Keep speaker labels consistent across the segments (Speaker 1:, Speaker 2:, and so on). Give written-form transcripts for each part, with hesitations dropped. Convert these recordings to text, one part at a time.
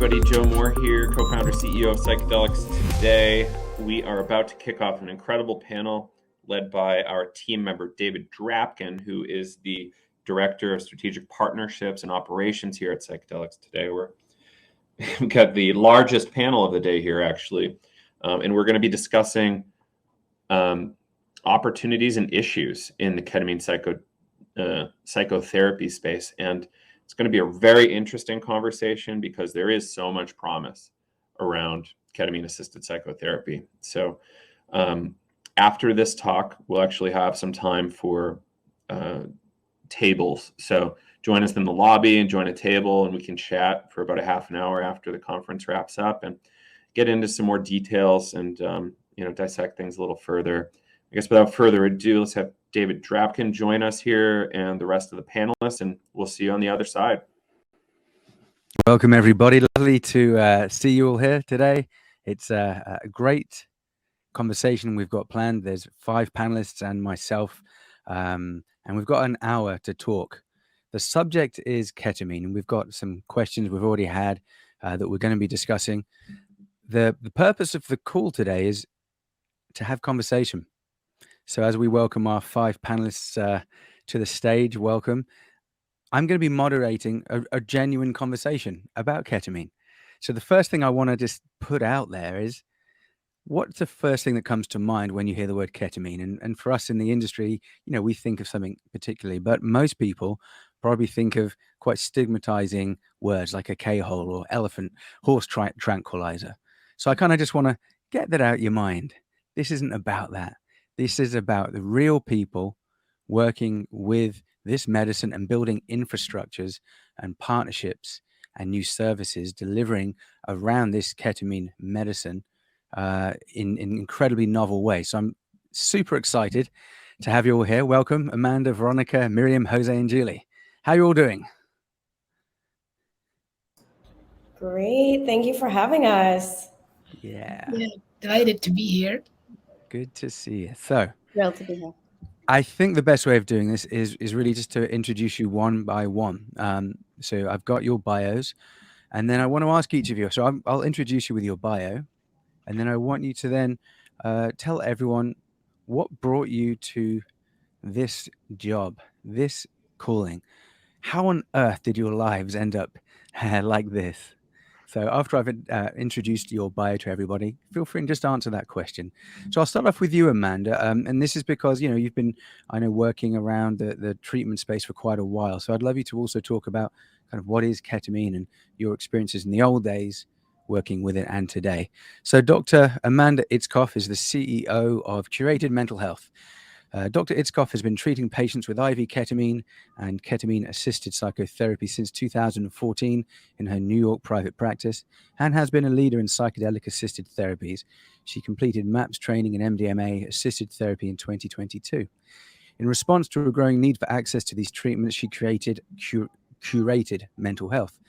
Speaker 1: everybody. Joe Moore here, co-founder, CEO of Psychedelics Today. We are about to kick off an incredible panel led by our team member, David Drapkin, who is the Director of Strategic Partnerships and Operations here at Psychedelics Today. We've got the largest panel of the day here, actually, and we're going to be discussing opportunities and issues in the ketamine psychotherapy space. And it's going to be a very interesting conversation because there is so much promise around ketamine-assisted psychotherapy. So after this talk, we'll actually have some time for tables. So join us in the lobby and join a table, and we can chat for about a half an hour after the conference wraps up and get into some more details and dissect things a little further. I guess without further ado, let's have David Drapkin join us here and the rest of the panelists, and we'll see you on the other side.
Speaker 2: Welcome, everybody. Lovely to see you all here today. It's a great conversation we've got planned. There's 5 panelists and myself, and we've got an hour to talk. The subject is ketamine, and we've got some questions we've already had that we're going to be discussing. The purpose of the call today is to have conversation. So as we welcome our 5 panelists to the stage, welcome. I'm going to be moderating a genuine conversation about ketamine. So the first thing I want to just put out there is, what's the first thing that comes to mind when you hear the word ketamine? And for us in the industry, we think of something particularly, but most people probably think of quite stigmatizing words like a K-hole or elephant horse tranquilizer. So I kind of just want to get that out your mind. This isn't about that. This is about the real people working with this medicine and building infrastructures and partnerships and new services delivering around this ketamine medicine in incredibly novel ways. So I'm super excited to have you all here. Welcome, Amanda, Veronika, Myriam, Jose, and Julie. How are you all doing?
Speaker 3: Great. Thank you for having us.
Speaker 2: Yeah,
Speaker 4: delighted to be here.
Speaker 2: Good to see you. So,
Speaker 3: Thrilled to be here.
Speaker 2: I think the best way of doing this is really just to introduce you one by one. So I've got your bios, and then I want to ask each of you. So I'll introduce you with your bio, and then I want you to then tell everyone what brought you to this job, this calling. How on earth did your lives end up like this? So after I've introduced your bio to everybody, feel free and just answer that question. So I'll start off with you, Amanda. And this is because, you've been, I know, working around the treatment space for quite a while. So I'd love you to also talk about kind of what is ketamine and your experiences in the old days working with it and today. So Dr. Amanda Itzkoff is the CEO of Curated Mental Health. Dr. Itzkoff has been treating patients with IV ketamine and ketamine-assisted psychotherapy since 2014 in her New York private practice and has been a leader in psychedelic-assisted therapies. She completed MAPS training in MDMA-assisted therapy in 2022. In response to a growing need for access to these treatments, she created Curated Mental Health,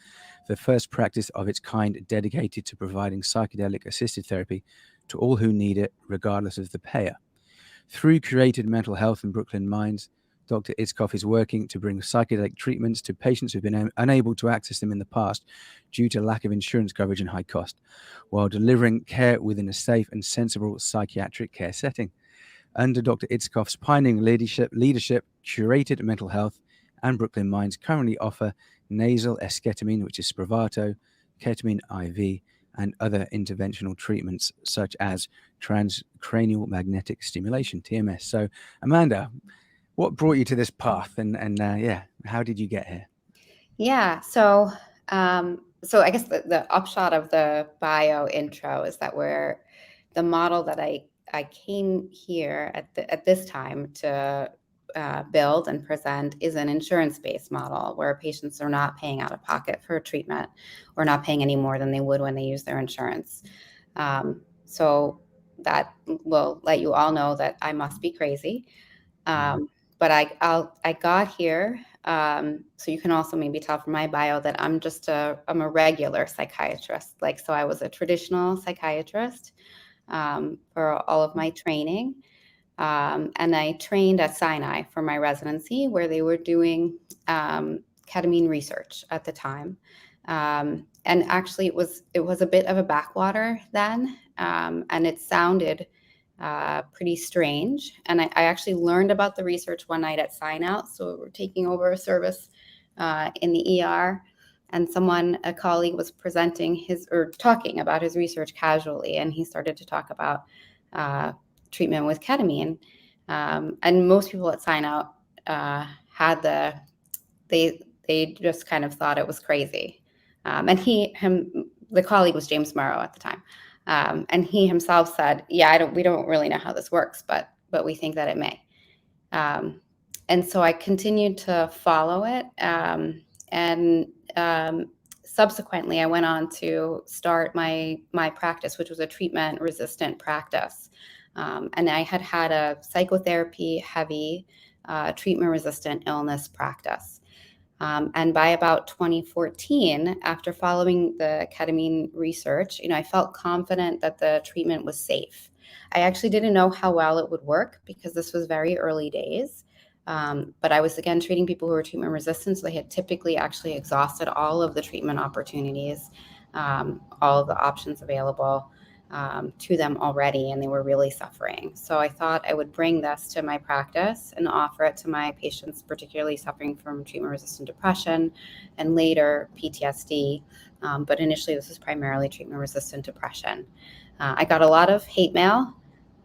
Speaker 2: the first practice of its kind dedicated to providing psychedelic-assisted therapy to all who need it, regardless of the payer. Through Curated Mental Health and Brooklyn Minds, Dr. Itzkoff is working to bring psychedelic treatments to patients who've been unable to access them in the past due to lack of insurance coverage and high cost, while delivering care within a safe and sensible psychiatric care setting. Under Dr. Itzkoff's pioneering leadership, Curated Mental Health and Brooklyn Minds currently offer nasal esketamine, which is Spravato, ketamine IV, and other interventional treatments such as transcranial magnetic stimulation, TMS. So, Amanda, what brought you to this path, and how did you get here?
Speaker 5: Yeah, so I guess the upshot of the bio intro is that the model that I came here at this time to build and present is an insurance-based model where patients are not paying out of pocket for treatment or not paying any more than they would when they use their insurance. So that will let you all know that I must be crazy. But I got here. So you can also maybe tell from my bio that I'm a regular psychiatrist. So I was a traditional psychiatrist for all of my training. And I trained at Sinai for my residency, where they were doing ketamine research at the time. And actually, it was a bit of a backwater then, and it sounded pretty strange. And I actually learned about the research one night at Sign Out. So we were taking over a service in the ER, and a colleague was talking about his research casually, and he started to talk about treatment with ketamine. And most people at Sign Out they just kind of thought it was crazy. And the colleague was James Morrow at the time. And he himself said, we don't really know how this works, but we think that it may. And so I continued to follow it. And subsequently, I went on to start my practice, which was a treatment-resistant practice. And I had a psychotherapy-heavy treatment-resistant illness practice. And by about 2014, after following the ketamine research, I felt confident that the treatment was safe. I actually didn't know how well it would work because this was very early days. But I was, again, treating people who were treatment resistant. So they had typically actually exhausted all of the treatment opportunities, all of the options available to them already, and they were really suffering. So I thought I would bring this to my practice and offer it to my patients, particularly suffering from treatment-resistant depression and later PTSD. But initially, this was primarily treatment-resistant depression. I got a lot of hate mail.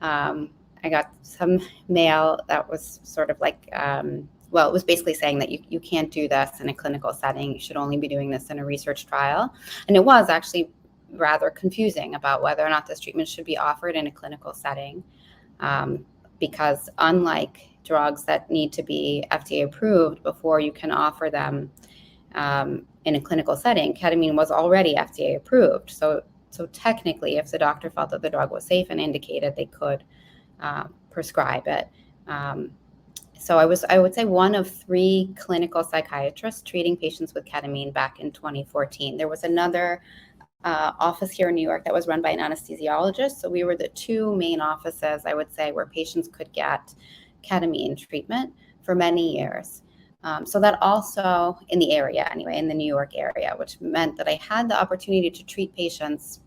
Speaker 5: I got some mail that was sort of like, it was basically saying that you can't do this in a clinical setting. You should only be doing this in a research trial. And it was actually rather confusing about whether or not this treatment should be offered in a clinical setting, because unlike drugs that need to be FDA approved before you can offer them in a clinical setting, ketamine was already FDA approved. So technically, if the doctor felt that the drug was safe and indicated, they could prescribe it. So I would say one of 3 clinical psychiatrists treating patients with ketamine back in 2014. There was another office here in New York that was run by an anesthesiologist. So we were the 2 main offices, I would say, where patients could get ketamine treatment for many years. So that also in the area, anyway, in the New York area, which meant that I had the opportunity to treat patients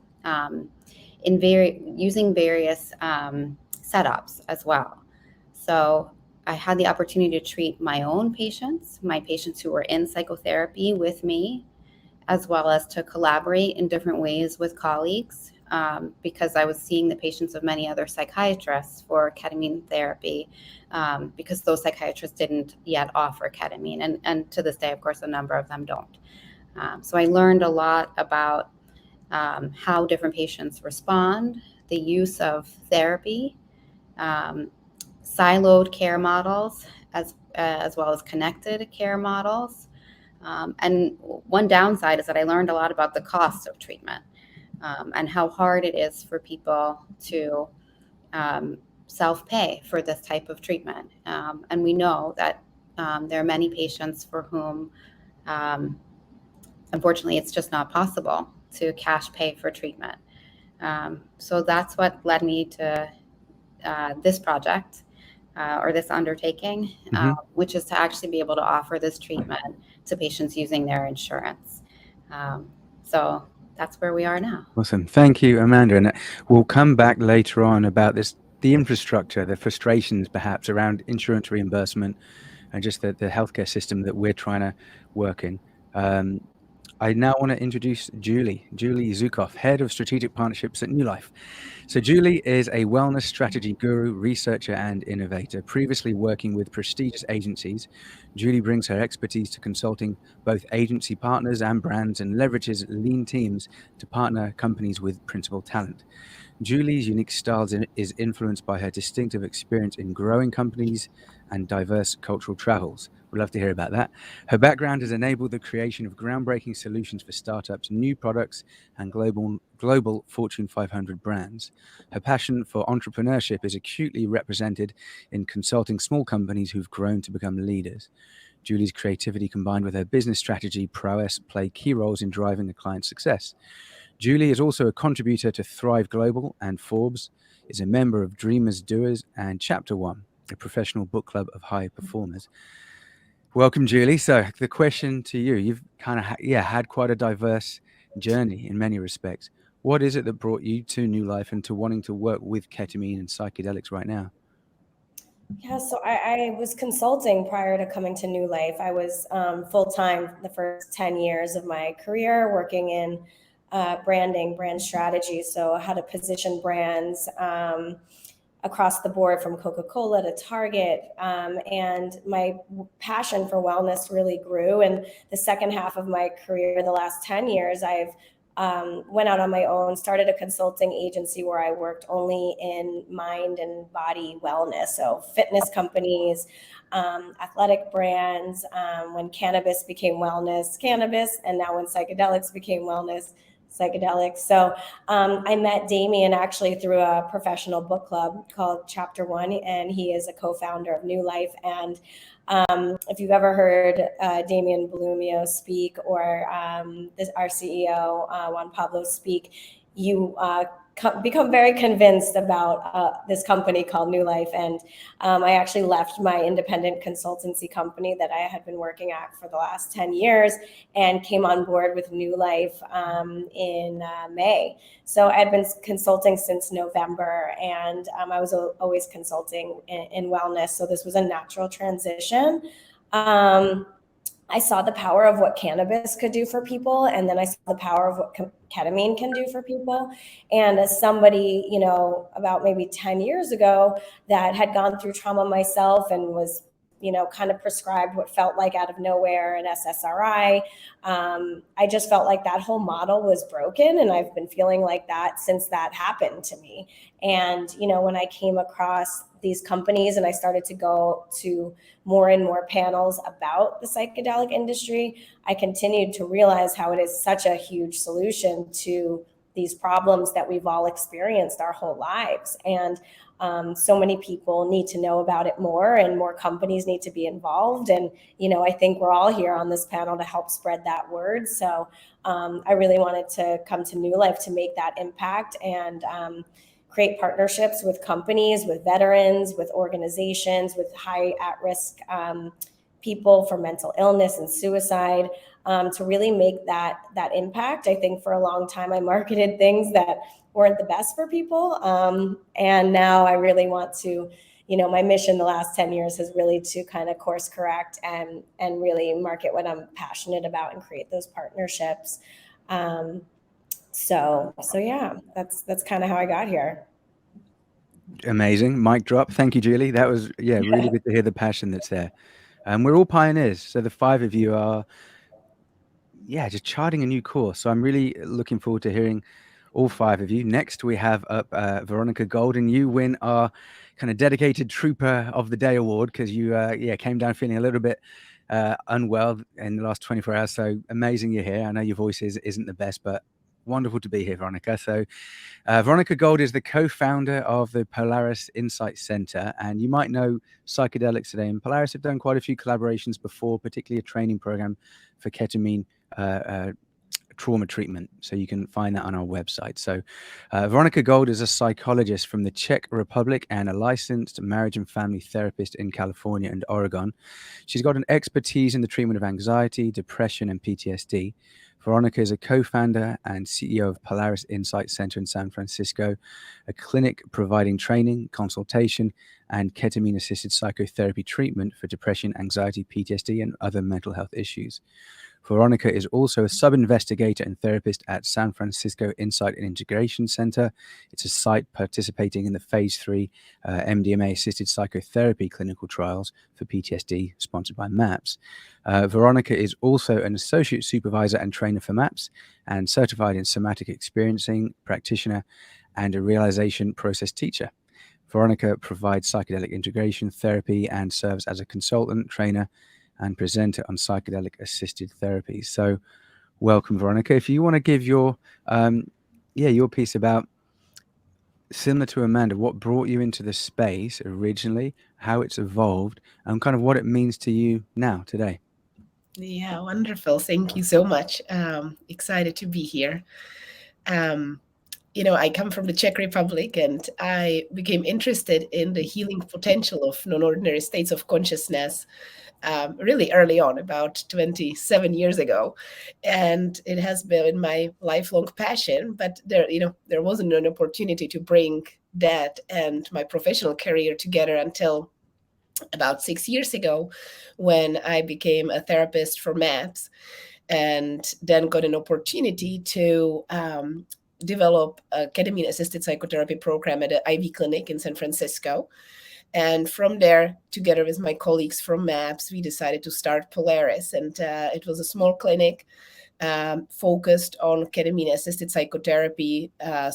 Speaker 5: using various setups as well. So I had the opportunity to treat my own patients, my patients who were in psychotherapy with me, as well as to collaborate in different ways with colleagues, because I was seeing the patients of many other psychiatrists for ketamine therapy, because those psychiatrists didn't yet offer ketamine. And to this day, of course, a number of them don't. So I learned a lot about how different patients respond, the use of therapy, siloed care models, as well as connected care models. And one downside is that I learned a lot about the cost of treatment, and how hard it is for people to self-pay for this type of treatment. And we know that there are many patients for whom, unfortunately, it's just not possible to cash pay for treatment. So that's what led me to this project, or this undertaking, which is to actually be able to offer this treatment to patients using their insurance. So that's where we are now.
Speaker 2: Awesome. Thank you, Amanda. And we'll come back later on about the infrastructure, the frustrations perhaps around insurance reimbursement and just the healthcare system that we're trying to work in. I now want to introduce Julie Zukof, Head of Strategic Partnerships at New Life. So Julie is a wellness strategy guru, researcher, and innovator. Previously working with prestigious agencies, Julie brings her expertise to consulting both agency partners and brands and leverages lean teams to partner companies with principal talent. Julie's unique style is influenced by her distinctive experience in growing companies and diverse cultural travels. We'd love to hear about that. Her background has enabled the creation of groundbreaking solutions for startups, new products, and global Fortune 500 brands. Her passion for entrepreneurship is acutely represented in consulting small companies who've grown to become leaders. Julie's creativity combined with her business strategy prowess play key roles in driving a client's success. Julie is also a contributor to Thrive Global and Forbes, is a member of Dreamers, Doers, and Chapter One, a professional book club of high performers. Welcome, Julie. So the question to you, you've kind of had quite a diverse journey in many respects. What is it that brought you to New Life and to wanting to work with ketamine and psychedelics right now?
Speaker 3: Yeah, so I was consulting prior to coming to New Life. I was full-time the first 10 years of my career working in branding, brand strategy. So how to position brands across the board from Coca-Cola to Target. And my passion for wellness really grew. And the second half of my career, the last 10 years, I've went out on my own, started a consulting agency where I worked only in mind and body wellness. So fitness companies, athletic brands, when cannabis became wellness, cannabis, and now when psychedelics became wellness, psychedelics. So I met Damien actually through a professional book club called Chapter One, and he is a co-founder of New Life. And if you've ever heard Damien Muñoz speak or our CEO, Juan Pablo, speak, you become very convinced about this company called New Life. And I actually left my independent consultancy company that I had been working at for the last 10 years and came on board with New Life in May. So I had been consulting since November, and I was always consulting in wellness. So this was a natural transition. I saw the power of what cannabis could do for people, and then I saw the power of what ketamine can do for people. And as somebody, about maybe 10 years ago that had gone through trauma myself and was, kind of prescribed what felt like out of nowhere an SSRI, I just felt like that whole model was broken. And I've been feeling like that since that happened to me. And, when I came across these companies and I started to go to more and more panels about the psychedelic industry, I continued to realize how it is such a huge solution to these problems that we've all experienced our whole lives. And so many people need to know about it more, and more companies need to be involved. And, I think we're all here on this panel to help spread that word. So I really wanted to come to New Life to make that impact and create partnerships with companies, with veterans, with organizations, with high at-risk people for mental illness and suicide, to really make that impact. I think for a long time I marketed things that weren't the best for people. And now I really want to, my mission the last 10 years has really to kind of course correct and really market what I'm passionate about and create those partnerships. So yeah, that's kind of how I got here.
Speaker 2: Amazing. Mic drop. Thank you, Julie. That was, really good to hear the passion that's there. We're all pioneers. So the five of you are, just charting a new course. So I'm really looking forward to hearing all five of you. Next, we have up Veronika Gold, and you win our kind of dedicated Trooper of the Day award because you, came down feeling a little bit unwell in the last 24 hours. So amazing you're here. I know your voice isn't the best, but wonderful to be here, Veronika. So Veronika Gold is the co-founder of the Polaris Insight Center, and you might know Psychedelics Today. And Polaris have done quite a few collaborations before, particularly a training program for ketamine trauma treatment. So you can find that on our website. So Veronika Gold is a psychologist from the Czech Republic and a licensed marriage and family therapist in California and Oregon. She's got an expertise in the treatment of anxiety, depression, and PTSD. Veronika is a co-founder and CEO of Polaris Insight Center in San Francisco, a clinic providing training, consultation, and ketamine-assisted psychotherapy treatment for depression, anxiety, PTSD, and other mental health issues. Veronika is also a sub-investigator and therapist at San Francisco Insight and Integration Center. It's a site participating in the phase 3 MDMA-assisted psychotherapy clinical trials for PTSD sponsored by MAPS. Veronika is also an associate supervisor and trainer for MAPS and certified in somatic experiencing practitioner and a realization process teacher. Veronika provides psychedelic integration therapy and serves as a consultant, trainer, and presenter on psychedelic-assisted therapy. So welcome, Veronika. If you want to give your piece about, similar to Amanda, what brought you into the space originally, how it's evolved, and kind of what it means to you now, today.
Speaker 4: Yeah, wonderful. Thank you so much. Excited to be here. I come from the Czech Republic, and I became interested in the healing potential of non-ordinary states of consciousness really early on, about 27 years ago. And it has been my lifelong passion, but there wasn't an opportunity to bring that and my professional career together until about 6 years ago, when I became a therapist for MAPS, and then got an opportunity to develop a ketamine-assisted psychotherapy program at an Ivy clinic in San Francisco. And from there, together with my colleagues from MAPS, we decided to start Polaris. And it was a small clinic focused on ketamine-assisted psychotherapy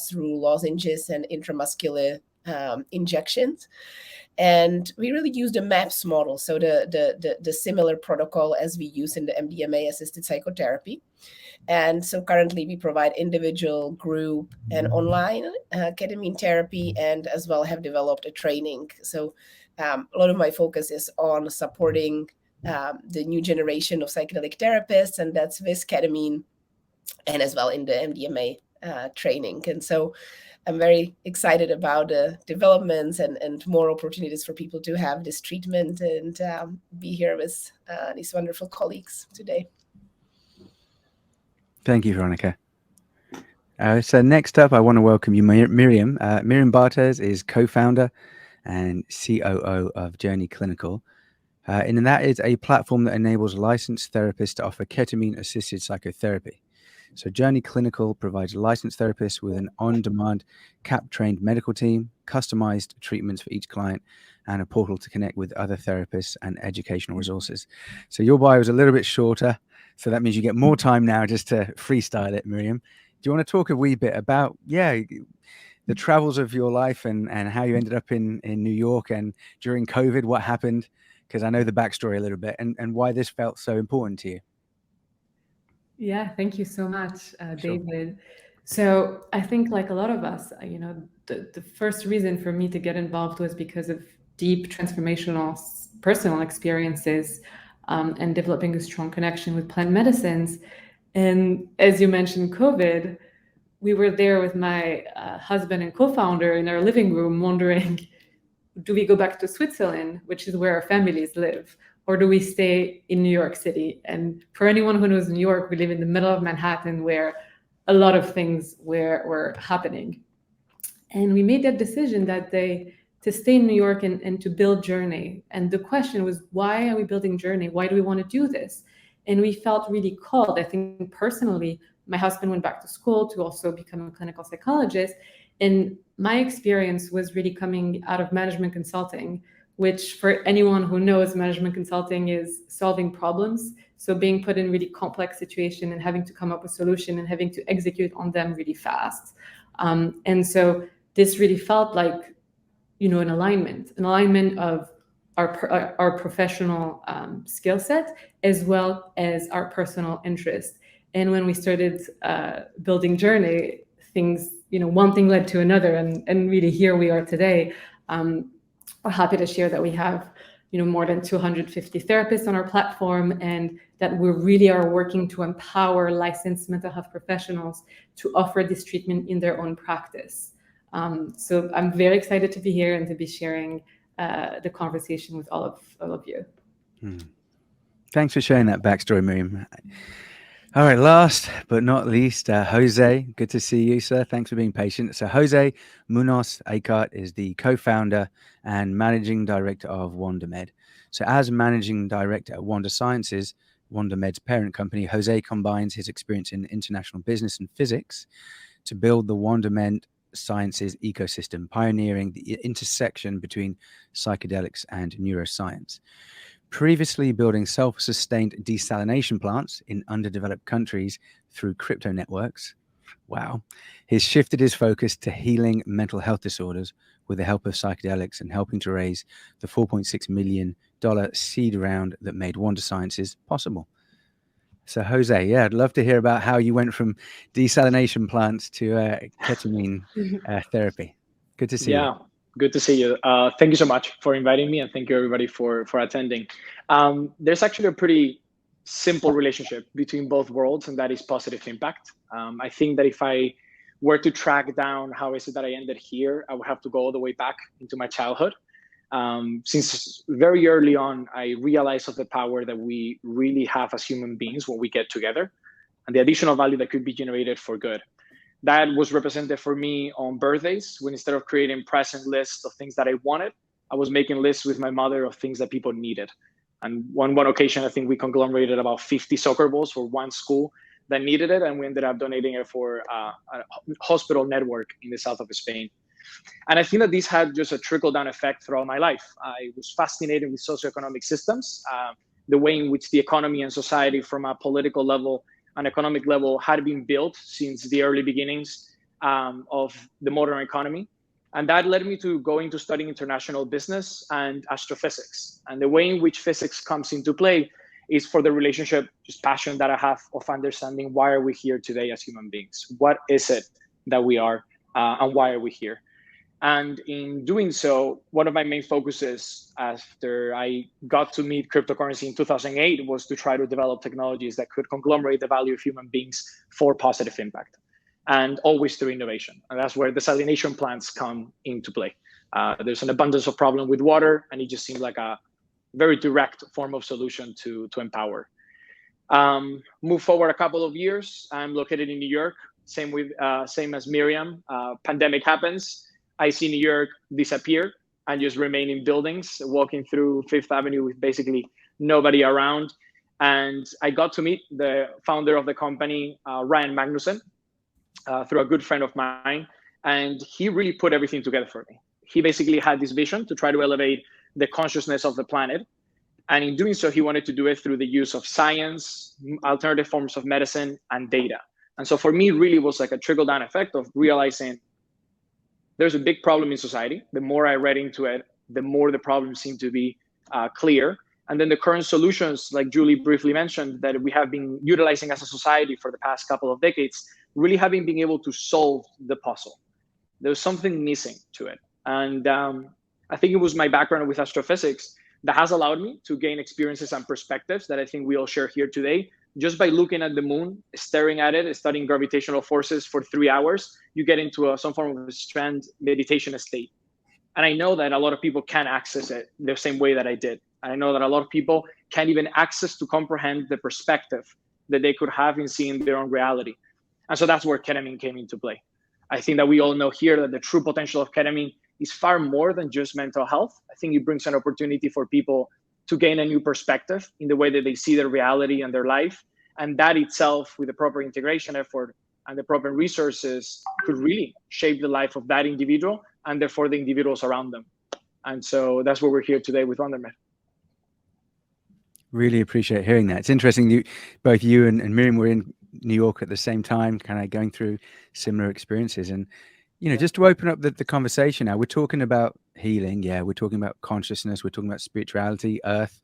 Speaker 4: through lozenges and intramuscular injections. And we really used a MAPS model, so the similar protocol as we use in the MDMA-assisted psychotherapy. And so currently we provide individual, group, and online ketamine therapy, and as well have developed a training. So a lot of my focus is on supporting the new generation of psychedelic therapists, and that's with ketamine, and as well in the MDMA training. And so I'm very excited about the developments and more opportunities for people to have this treatment, and be here with these wonderful colleagues today.
Speaker 2: Thank you, Veronika. So next up, I want to welcome you, Myriam. Myriam Barthes is co-founder and COO of Journey Clinical. And that is a platform that enables licensed therapists to offer ketamine-assisted psychotherapy. So Journey Clinical provides licensed therapists with an on-demand, CAP-trained medical team, customized treatments for each client, and a portal to connect with other therapists and educational resources. So your bio is a little bit shorter, so that means you get more time now just to freestyle it, Myriam. Do you want to talk a wee bit about, the travels of your life and how you ended up in New York, and during COVID, what happened? Because I know the backstory a little bit, and why this felt so important to you.
Speaker 6: Yeah, thank you so much,
Speaker 2: Sure.
Speaker 6: David. So I think, like a lot of us, the first reason for me to get involved was because of deep transformational personal experiences and developing a strong connection with plant medicines. And as you mentioned, COVID, we were there with my husband and co-founder in our living room wondering, do we go back to Switzerland, which is where our families live, or do we stay in New York City? And for anyone who knows New York, we live in the middle of Manhattan, where a lot of things were happening. And we made that decision that day to stay in New York and to build Journey. And the question was, why are we building Journey? Why do we want to do this? And we felt really called. I think personally, my husband went back to school to also become a clinical psychologist. And my experience was really coming out of management consulting, which for anyone who knows, management consulting is solving problems. So being put in really complex situation and having to come up with solution and having to execute on them really fast. And so this really felt like, an alignment of our professional skill set, as well as our personal interest. And when we started building Journey, things, one thing led to another, and really here we are today. We're happy to share that we have, more than 250 therapists on our platform, and that we really are working to empower licensed mental health professionals to offer this treatment in their own practice. So I'm very excited to be here and to be sharing the conversation with all of you.
Speaker 2: Thanks for sharing that backstory, Myriam. All right, last but not least, Jose. Good to see you, sir. Thanks for being patient. So Jose Muñoz Aycart is the co-founder and managing director of WonderMed. So as managing director at Wonder Sciences, WonderMed's parent company, Jose combines his experience in international business and physics to build the WonderMed Sciences ecosystem, pioneering the intersection between psychedelics and neuroscience. Previously building self-sustained desalination plants in underdeveloped countries through crypto networks. Wow. He's shifted his focus to healing mental health disorders with the help of psychedelics and helping to raise the $4.6 million seed round that made Wonder Sciences possible. So Jose, I'd love to hear about how you went from desalination plants to ketamine therapy. Good to see you.
Speaker 7: Good to see you. Thank you so much for inviting me, and thank you everybody for attending. There's actually a pretty simple relationship between both worlds, and that is positive impact. I think that if I were to track down how is it that I ended here, I would have to go all the way back into my childhood. Since very early on, I realized of the power that we really have as human beings when we get together, and the additional value that could be generated for good. That was represented for me on birthdays, when instead of creating present lists of things that I wanted, I was making lists with my mother of things that people needed. And one occasion, I think we conglomerated about 50 soccer balls for one school that needed it, and we ended up donating it for a hospital network in the south of Spain. And I think that this had just a trickle-down effect throughout my life. I was fascinated with socioeconomic systems, the way in which the economy and society from a political level and economic level had been built since the early beginnings of the modern economy. And that led me to go into studying international business and astrophysics. And the way in which physics comes into play is for the relationship, just passion that I have of understanding why are we here today as human beings? What is it that we are and why are we here? And in doing so, one of my main focuses after I got to meet cryptocurrency in 2008 was to try to develop technologies that could conglomerate the value of human beings for positive impact, and always through innovation. And that's where desalination plants come into play. There's an abundance of problem with water, and it just seemed like a very direct form of solution to empower. Move forward a couple of years, I'm located in New York, same as Myriam. Pandemic happens. I see New York disappear and just remain in buildings, walking through Fifth Avenue with basically nobody around. And I got to meet the founder of the company, Ryan Magnuson, through a good friend of mine. And he really put everything together for me. He basically had this vision to try to elevate the consciousness of the planet. And in doing so, he wanted to do it through the use of science, alternative forms of medicine, and data. And so for me, really was like a trickle-down effect of realizing there's a big problem in society. The more I read into it, the more the problem seemed to be clear. And then the current solutions, like Julie briefly mentioned, that we have been utilizing as a society for the past couple of decades, really having been able to solve the puzzle. There's something missing to it. And I think it was my background with astrophysics that has allowed me to gain experiences and perspectives that I think we all share here today. Just by looking at the moon, staring at it, studying gravitational forces for 3 hours, you get into some form of a strand meditation state. And I know that a lot of people can't access it the same way that I did. And I know that a lot of people can't even access to comprehend the perspective that they could have in seeing their own reality. And so that's where ketamine came into play. I think that we all know here that the true potential of ketamine is far more than just mental health. I think it brings an opportunity for people to gain a new perspective in the way that they see their reality and their life. And that itself, with the proper integration effort and the proper resources, could really shape the life of that individual and therefore the individuals around them. And so that's why we're here today with WonderMed.
Speaker 2: Really appreciate hearing that. It's interesting, both you and Myriam were in New York at the same time, kind of going through similar experiences. And, you know, just to open up the conversation now, we're talking about healing. Yeah, we're talking about consciousness. We're talking about spirituality, earth,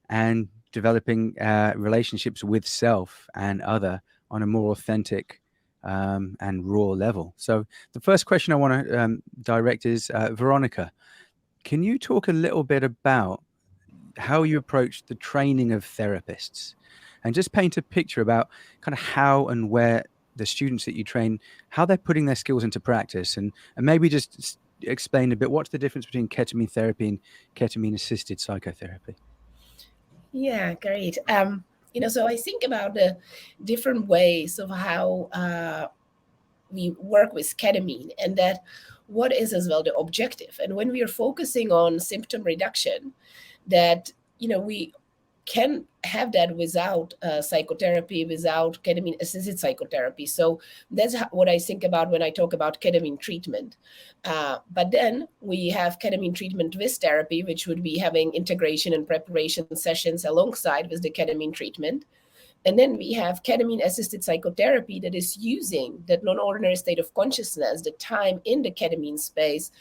Speaker 2: and developing relationships with self and other on a more authentic and raw level. So the first question I want to direct is, Veronika, can you talk a little bit about how you approach the training of therapists, and just paint a picture about kind of how and where the students that you train, how they're putting their skills into practice, and maybe just explain a bit what's the difference between ketamine therapy and ketamine assisted psychotherapy?
Speaker 4: Yeah, great. So I think about the different ways of how we work with ketamine, and that what is as well the objective. And when we are focusing on symptom reduction, that, we can have that without psychotherapy, without ketamine assisted psychotherapy. So that's what I think about when I talk about ketamine treatment. But then we have ketamine treatment with therapy, which would be having integration and preparation sessions alongside with the ketamine treatment. And then we have ketamine assisted psychotherapy that is using that non-ordinary state of consciousness, the time in the ketamine space,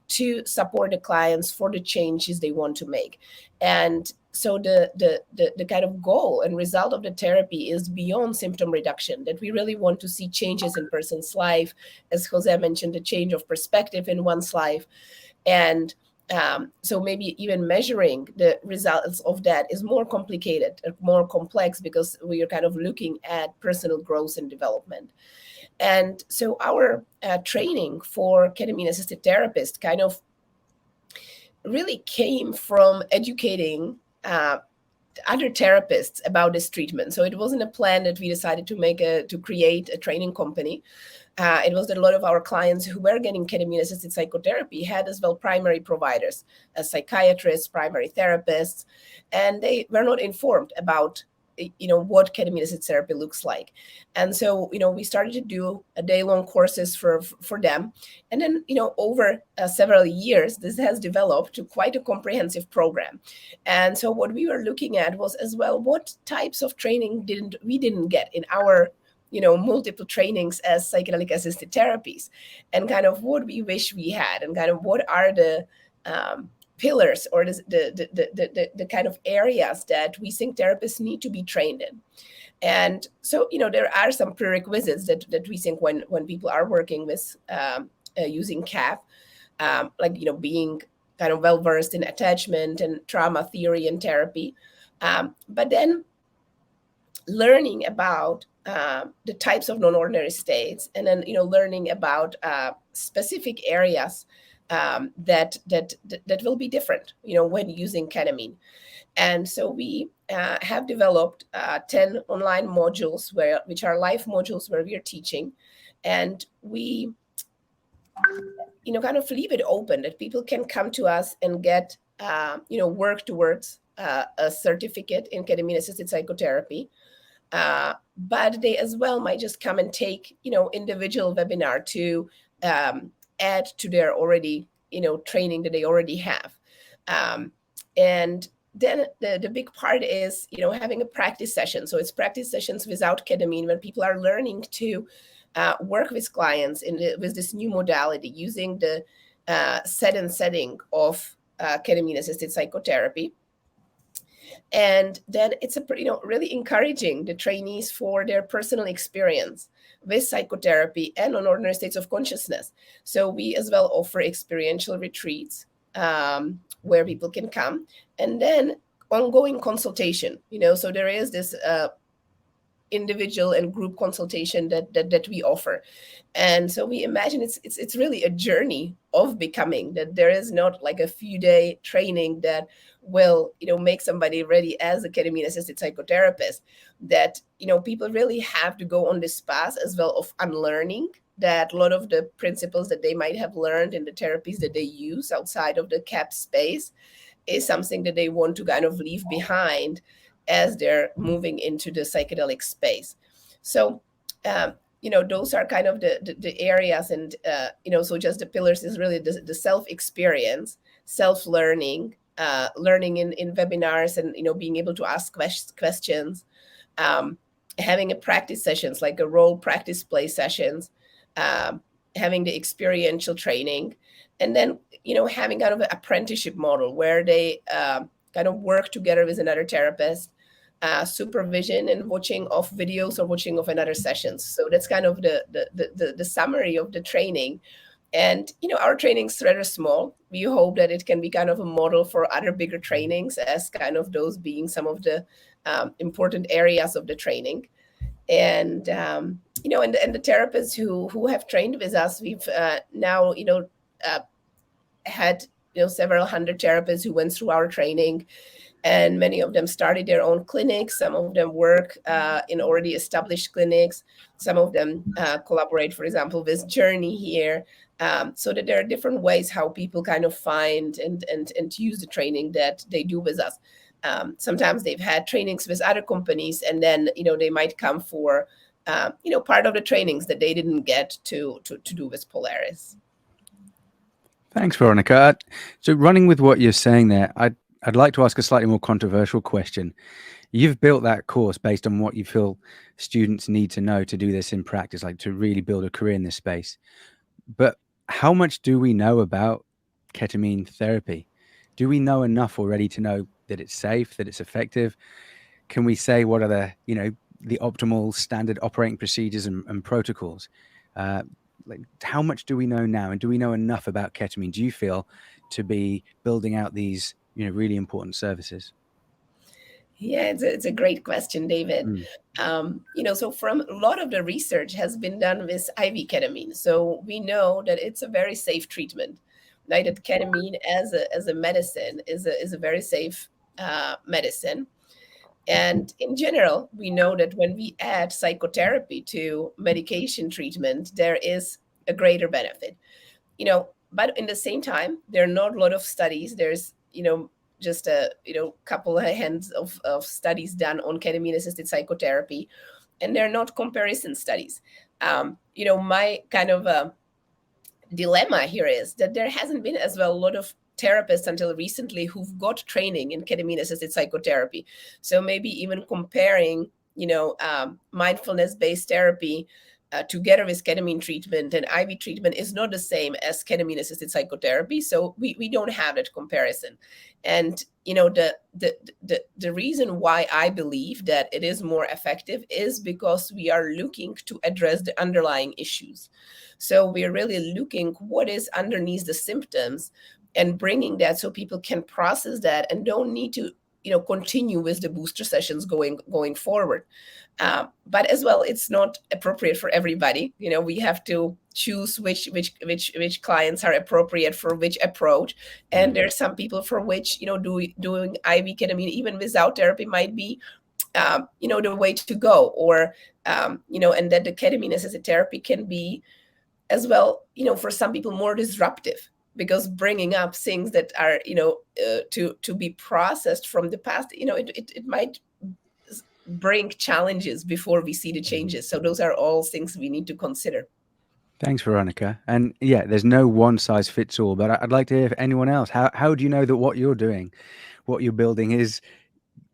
Speaker 4: to support the clients for the changes they want to make. And so the kind of goal and result of the therapy is beyond symptom reduction, that we really want to see changes in person's life, as Jose mentioned, the change of perspective in one's life. And so maybe even measuring the results of that is more complicated, more complex, because we are kind of looking at personal growth and development. And so our training for ketamine-assisted therapists kind of really came from educating other therapists about this treatment. So it wasn't a plan that we decided to create a training company. It was that a lot of our clients who were getting ketamine-assisted psychotherapy had as well primary providers, psychiatrists, primary therapists, and they were not informed about what ketamine-assisted therapy looks like. And so we started to do a day-long courses for them, and then over several years this has developed to quite a comprehensive program. And so what we were looking at was as well what types of training we didn't get in our multiple trainings as psychedelic assisted therapies, and kind of what we wish we had, and kind of what are the pillars or the kind of areas that we think therapists need to be trained in. And so there are some prerequisites that we think when people are working with using CAP, like being kind of well versed in attachment and trauma theory and therapy, but then learning about the types of non-ordinary states, and then learning about specific areas that will be different when using ketamine. And so we have developed 10 online modules which are live modules where we are teaching, and we kind of leave it open that people can come to us and get work towards a certificate in ketamine assisted psychotherapy. But they as well might just come and take, individual webinar to add to their already, training that they already have. And then the big part is, having a practice session. So it's practice sessions without ketamine, when people are learning to work with clients with this new modality, using the setting of ketamine-assisted psychotherapy. And then it's really encouraging the trainees for their personal experience with psychotherapy and non-ordinary states of consciousness. So we as well offer experiential retreats where people can come, and then ongoing consultation. So there is this individual and group consultation that we offer. And so we imagine it's really a journey of becoming, that there is not like a few day training that will make somebody ready as a ketamine assisted psychotherapist, that people really have to go on this path as well of unlearning that a lot of the principles that they might have learned in the therapies that they use outside of the CAP space is something that they want to kind of leave behind as they're moving into the psychedelic space. So, those are kind of the areas, and, so just the pillars is really the self-experience, self-learning, learning in webinars, and, being able to ask questions, having a practice sessions, like a role practice play sessions, having the experiential training, and then, having kind of an apprenticeship model where they kind of work together with another therapist, supervision and watching of videos or watching of another sessions. So that's kind of the summary of the training. And, our trainings are rather small. We hope that it can be kind of a model for other bigger trainings, as kind of those being some of the important areas of the training. And, and the therapists who have trained with us, we've now, had, several hundred therapists who went through our training, and many of them started their own clinics. Some of them work in already established clinics. Some of them collaborate, for example, with Journey here. So that there are different ways how people kind of find and use the training that they do with us. Sometimes they've had trainings with other companies, and then, they might come for, part of the trainings that they didn't get to do with Polaris.
Speaker 2: Thanks, Veronika. So running with what you're saying there, I'd like to ask a slightly more controversial question. You've built that course based on what you feel students need to know to do this in practice, like to really build a career in this space. But how much do we know about ketamine therapy? Do we know enough already to know that it's safe, that it's effective? Can we say what are the optimal standard operating procedures and protocols? Like, how much do we know now, and do we know enough about ketamine, do you feel, to be building out these really important services?
Speaker 4: Yeah, it's a great question, David. So from a lot of the research has been done with IV ketamine. So we know that it's a very safe treatment, right? That ketamine as a medicine is a very safe medicine. And in general, we know that when we add psychotherapy to medication treatment, there is a greater benefit. But in the same time, there are not a lot of studies. There's just a couple of hands of studies done on ketamine assisted psychotherapy, and they're not comparison studies. My kind of dilemma here is that there hasn't been as well a lot of therapists until recently who've got training in ketamine assisted psychotherapy. So maybe even comparing mindfulness based therapy together with ketamine treatment and IV treatment is not the same as ketamine assisted psychotherapy. So we don't have that comparison. And the reason why I believe that it is more effective is because we are looking to address the underlying issues. So we're really looking what is underneath the symptoms and bringing that so people can process that and don't need to continue with the booster sessions going forward. But as well, it's not appropriate for everybody. We have to choose which clients are appropriate for which approach. And there are some people for which doing IV ketamine even without therapy might be the way to go, or and that the ketamine assisted therapy can be as well for some people more disruptive, because bringing up things that are to be processed from the past, it might bring challenges before we see the changes. So those are all things we need to consider.
Speaker 2: Thanks, Veronika. And yeah, there's no one size fits all, but I'd like to hear if anyone else, how do you know that what you're doing, what you're building is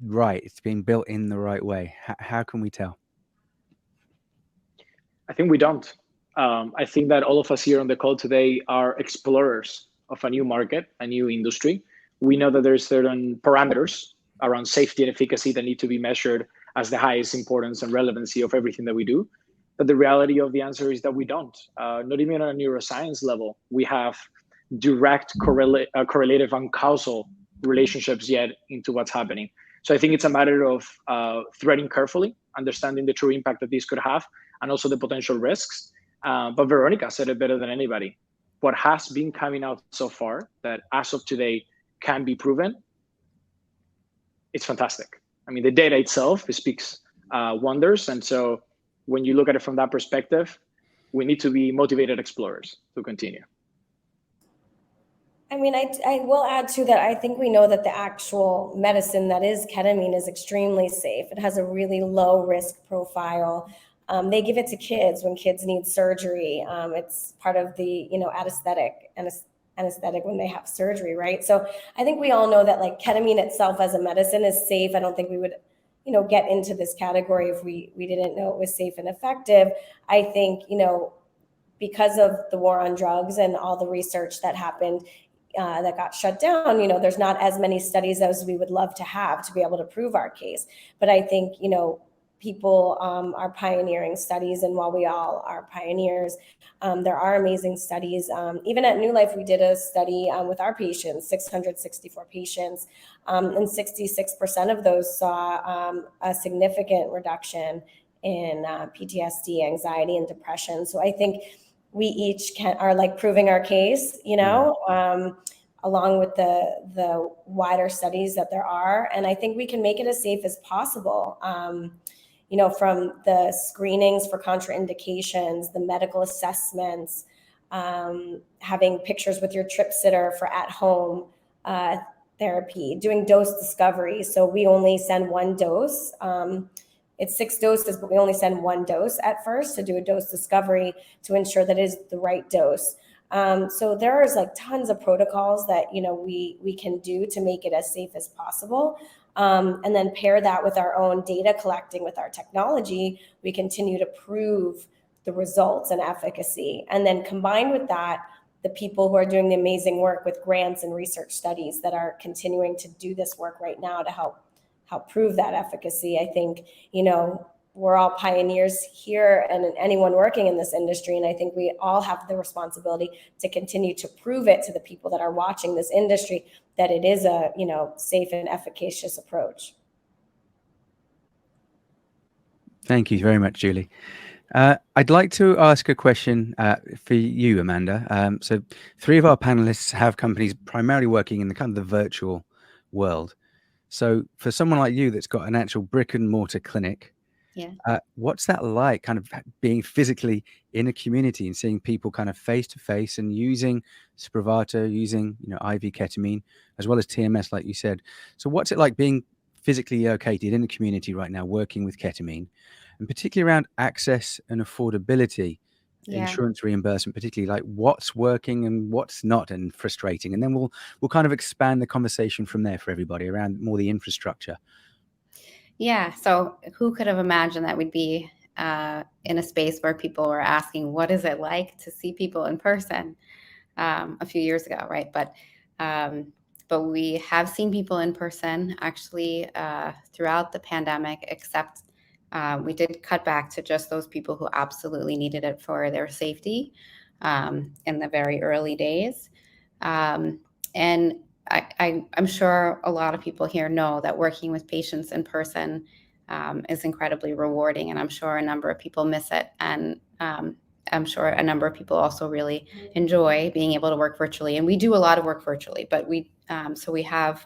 Speaker 2: right? It's being built in the right way. How can we tell?
Speaker 7: I think we don't. I think that all of us here on the call today are explorers of a new market, a new industry. We know that there's certain parameters around safety and efficacy that need to be measured as the highest importance and relevancy of everything that we do. But the reality of the answer is that we don't. Not even on a neuroscience level, we have direct correlative and causal relationships yet into what's happening. So I think it's a matter of threading carefully, understanding the true impact that this could have, and also the potential risks. But Veronika said it better than anybody. What has been coming out so far that as of today can be proven, it's fantastic. I mean, the data itself speaks wonders. And so when you look at it from that perspective, we need to be motivated explorers to continue.
Speaker 3: I mean, I will add to that. I think we know that the actual medicine that is ketamine is extremely safe. It has a really low risk profile. They give it to kids when kids need surgery. It's part of the, anesthetic when they have surgery, right? So I think we all know that like ketamine itself as a medicine is safe. I don't think we would, get into this category if we didn't know it was safe and effective. I think, because of the war on drugs and all the research that happened, that got shut down, there's not as many studies as we would love to have to be able to prove our case. But I think, people are pioneering studies, and while we all are pioneers, there are amazing studies. Even at New Life, we did a study with our patients, 664 patients, and 66% of those saw a significant reduction in PTSD, anxiety, and depression. So I think we each are like proving our case, along with the wider studies that there are. And I think we can make it as safe as possible. From the screenings for contraindications, the medical assessments, having pictures with your trip sitter for at-home therapy, doing dose discovery. So we only send one dose. It's 6 doses, but we only send one dose at first to do a dose discovery to ensure that it is the right dose. So there's like tons of protocols that, we can do to make it as safe as possible. And then pair that with our own data collecting with our technology, we continue to prove the results and efficacy. And then combined with that, the people who are doing the amazing work with grants and research studies that are continuing to do this work right now to help prove that efficacy. I think, we're all pioneers here and anyone working in this industry. And I think we all have the responsibility to continue to prove it to the people that are watching this industry that it is a, safe and efficacious approach.
Speaker 2: Thank you very much, Julie. I'd like to ask a question for you, Amanda. So 3 of our panelists have companies primarily working in the kind of the virtual world. So for someone like you that's got an actual brick and mortar clinic, what's that like, kind of being physically in a community and seeing people kind of face to face and using Spravato, using IV ketamine, as well as TMS, like you said. So what's it like being physically located in a community right now, working with ketamine, and particularly around access and affordability, insurance reimbursement, particularly like what's working and what's not and frustrating. And then we'll kind of expand the conversation from there for everybody around more the infrastructure.
Speaker 5: Yeah, so who could have imagined that we'd be in a space where people were asking, what is it like to see people in person a few years ago, right? But we have seen people in person actually throughout the pandemic, except we did cut back to just those people who absolutely needed it for their safety in the very early days. And I'm sure a lot of people here know that working with patients in person is incredibly rewarding, and I'm sure a number of people miss it. And I'm sure a number of people also really enjoy being able to work virtually. And we do a lot of work virtually, but we have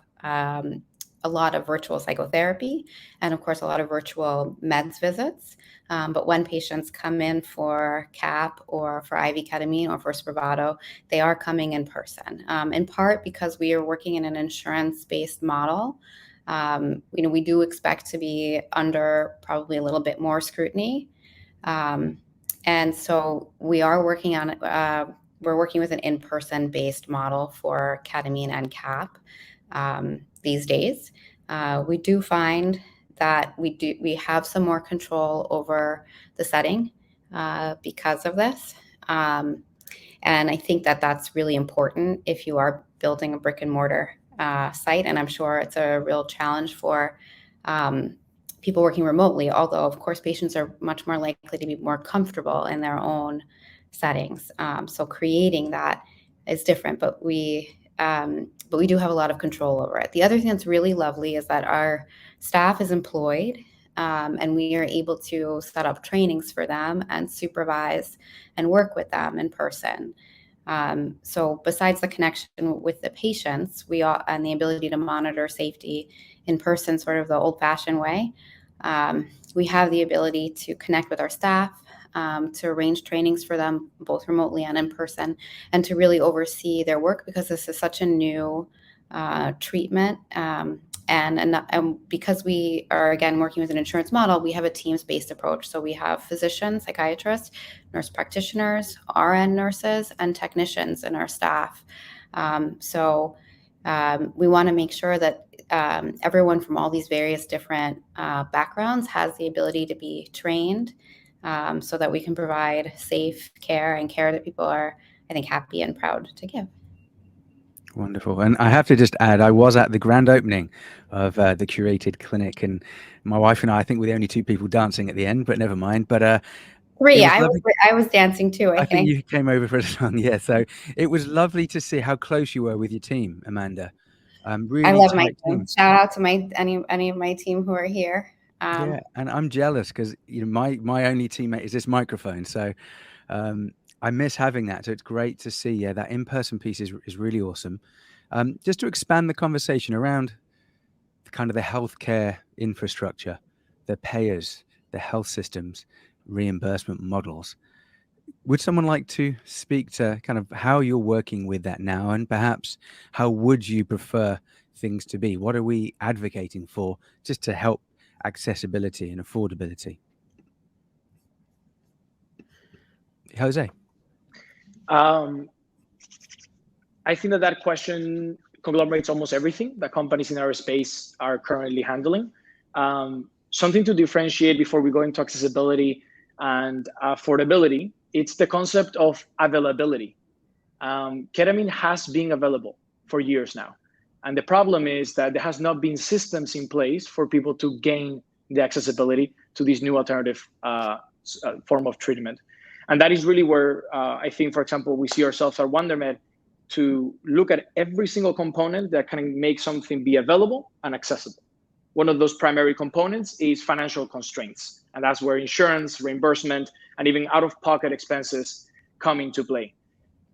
Speaker 5: a lot of virtual psychotherapy and, of course, a lot of virtual meds visits. But when patients come in for CAP or for IV ketamine or for Spravato, they are coming in person, in part because we are working in an insurance-based model. We do expect to be under probably a little bit more scrutiny. And so we are working on we're working with an in-person based model for ketamine and CAP these days. We do find that we have some more control over the setting because of this. And I think that that's really important if you are building a brick and mortar site. And I'm sure it's a real challenge for people working remotely, although of course patients are much more likely to be more comfortable in their own settings. So creating that is different, but we do have a lot of control over it. The other thing that's really lovely is that our staff is employed, and we are able to set up trainings for them and supervise and work with them in person. So besides the connection with the patients, and the ability to monitor safety in person, sort of the old-fashioned way, we have the ability to connect with our staff, to arrange trainings for them both remotely and in person, and to really oversee their work because this is such a new treatment. And because we are, again, working with an insurance model, we have a teams-based approach. So we have physicians, psychiatrists, nurse practitioners, RN nurses, and technicians in our staff. So we want to make sure that everyone from all these various different backgrounds has the ability to be trained, so that we can provide safe care and care that people are, I think, happy and proud to give.
Speaker 2: Wonderful. And I have to just add, I was at the grand opening of the curated clinic, and my wife and I think we're the only 2 people dancing at the end, but never mind. But
Speaker 5: 3, I was dancing too, I think.
Speaker 2: You came over for a song, yeah. So it was lovely to see how close you were with your team, Amanda. Really,
Speaker 5: I love my team.
Speaker 2: team.
Speaker 5: Shout out to any of my team who are here.
Speaker 2: Yeah, and I'm jealous because my only teammate is this microphone, so I miss having that. So it's great to see. Yeah, that in-person piece is really awesome. Just to expand the conversation around kind of the healthcare infrastructure, the payers, the health systems, reimbursement models. Would someone like to speak to kind of how you're working with that now, and perhaps how would you prefer things to be? What are we advocating for just to help accessibility and affordability? Jose?
Speaker 7: I think that question conglomerates almost everything that companies in our space are currently handling. Something to differentiate before we go into accessibility and affordability, it's the concept of availability. Ketamine has been available for years now. And the problem is that there has not been systems in place for people to gain the accessibility to this new alternative form of treatment. And that is really where I think, for example, we see ourselves at WonderMed to look at every single component that can make something be available and accessible. one of those primary components is financial constraints. And that's where insurance, reimbursement, and even out-of-pocket expenses come into play.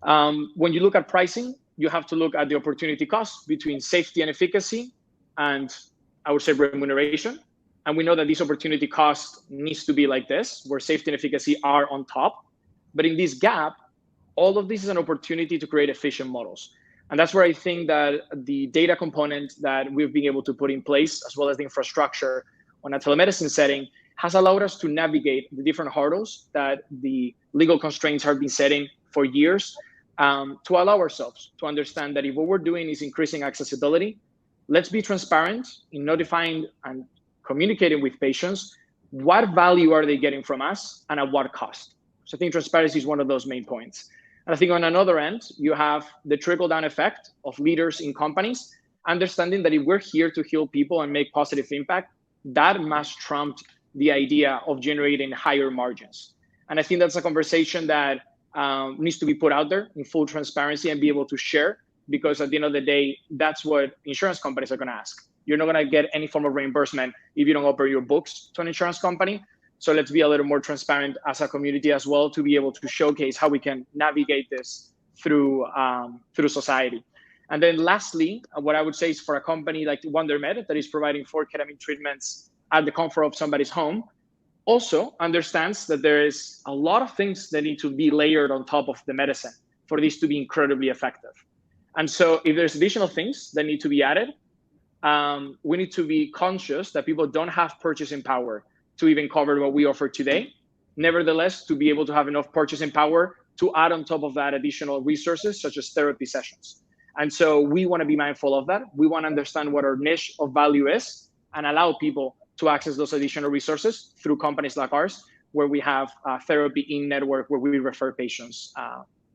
Speaker 7: When you look at pricing, you have to look at the opportunity cost between safety and efficacy, and I would say remuneration. And we know that this opportunity cost needs to be like this, where safety and efficacy are on top. But in this gap, all of this is an opportunity to create efficient models. And that's where I think that the data component that we've been able to put in place, as well as the infrastructure on a telemedicine setting, has allowed us to navigate the different hurdles that the legal constraints have been setting for years, to allow ourselves to understand that if what we're doing is increasing accessibility, let's be transparent in notifying and communicating with patients what value are they getting from us and at what cost. So I think transparency is one of those main points. And I think on another end, you have the trickle-down effect of leaders in companies, understanding that if we're here to heal people and make positive impact, that must trump the idea of generating higher margins. And I think that's a conversation that needs to be put out there in full transparency and be able to share, because at the end of the day, that's what insurance companies are going to ask. You're not going to get any form of reimbursement if you don't open your books to an insurance company. So let's be a little more transparent as a community as well, to be able to showcase how we can navigate this through society. And then lastly, what I would say is for a company like WonderMed that is providing 4 ketamine treatments at the comfort of somebody's home, also understands that there is a lot of things that need to be layered on top of the medicine for this to be incredibly effective. And so if there's additional things that need to be added, we need to be conscious that people don't have purchasing power to even cover what we offer today. Nevertheless, to be able to have enough purchasing power to add on top of that additional resources, such as therapy sessions. And so we want to be mindful of that. We want to understand what our niche of value is and allow people to access those additional resources through companies like ours, where we have therapy in network, where we refer patients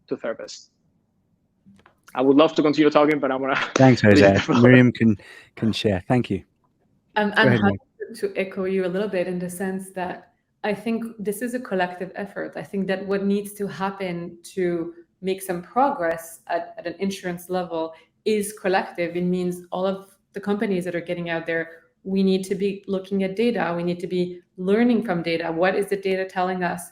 Speaker 7: to therapists. I would love to continue talking, but I'm going to...
Speaker 2: Thanks, Jose. Myriam can share. Thank you.
Speaker 6: I'm happy to echo you a little bit in the sense that I think this is a collective effort. I think that what needs to happen to make some progress at an insurance level is collective. It means all of the companies that are getting out there, we need to be looking at data. We need to be learning from data. What is the data telling us?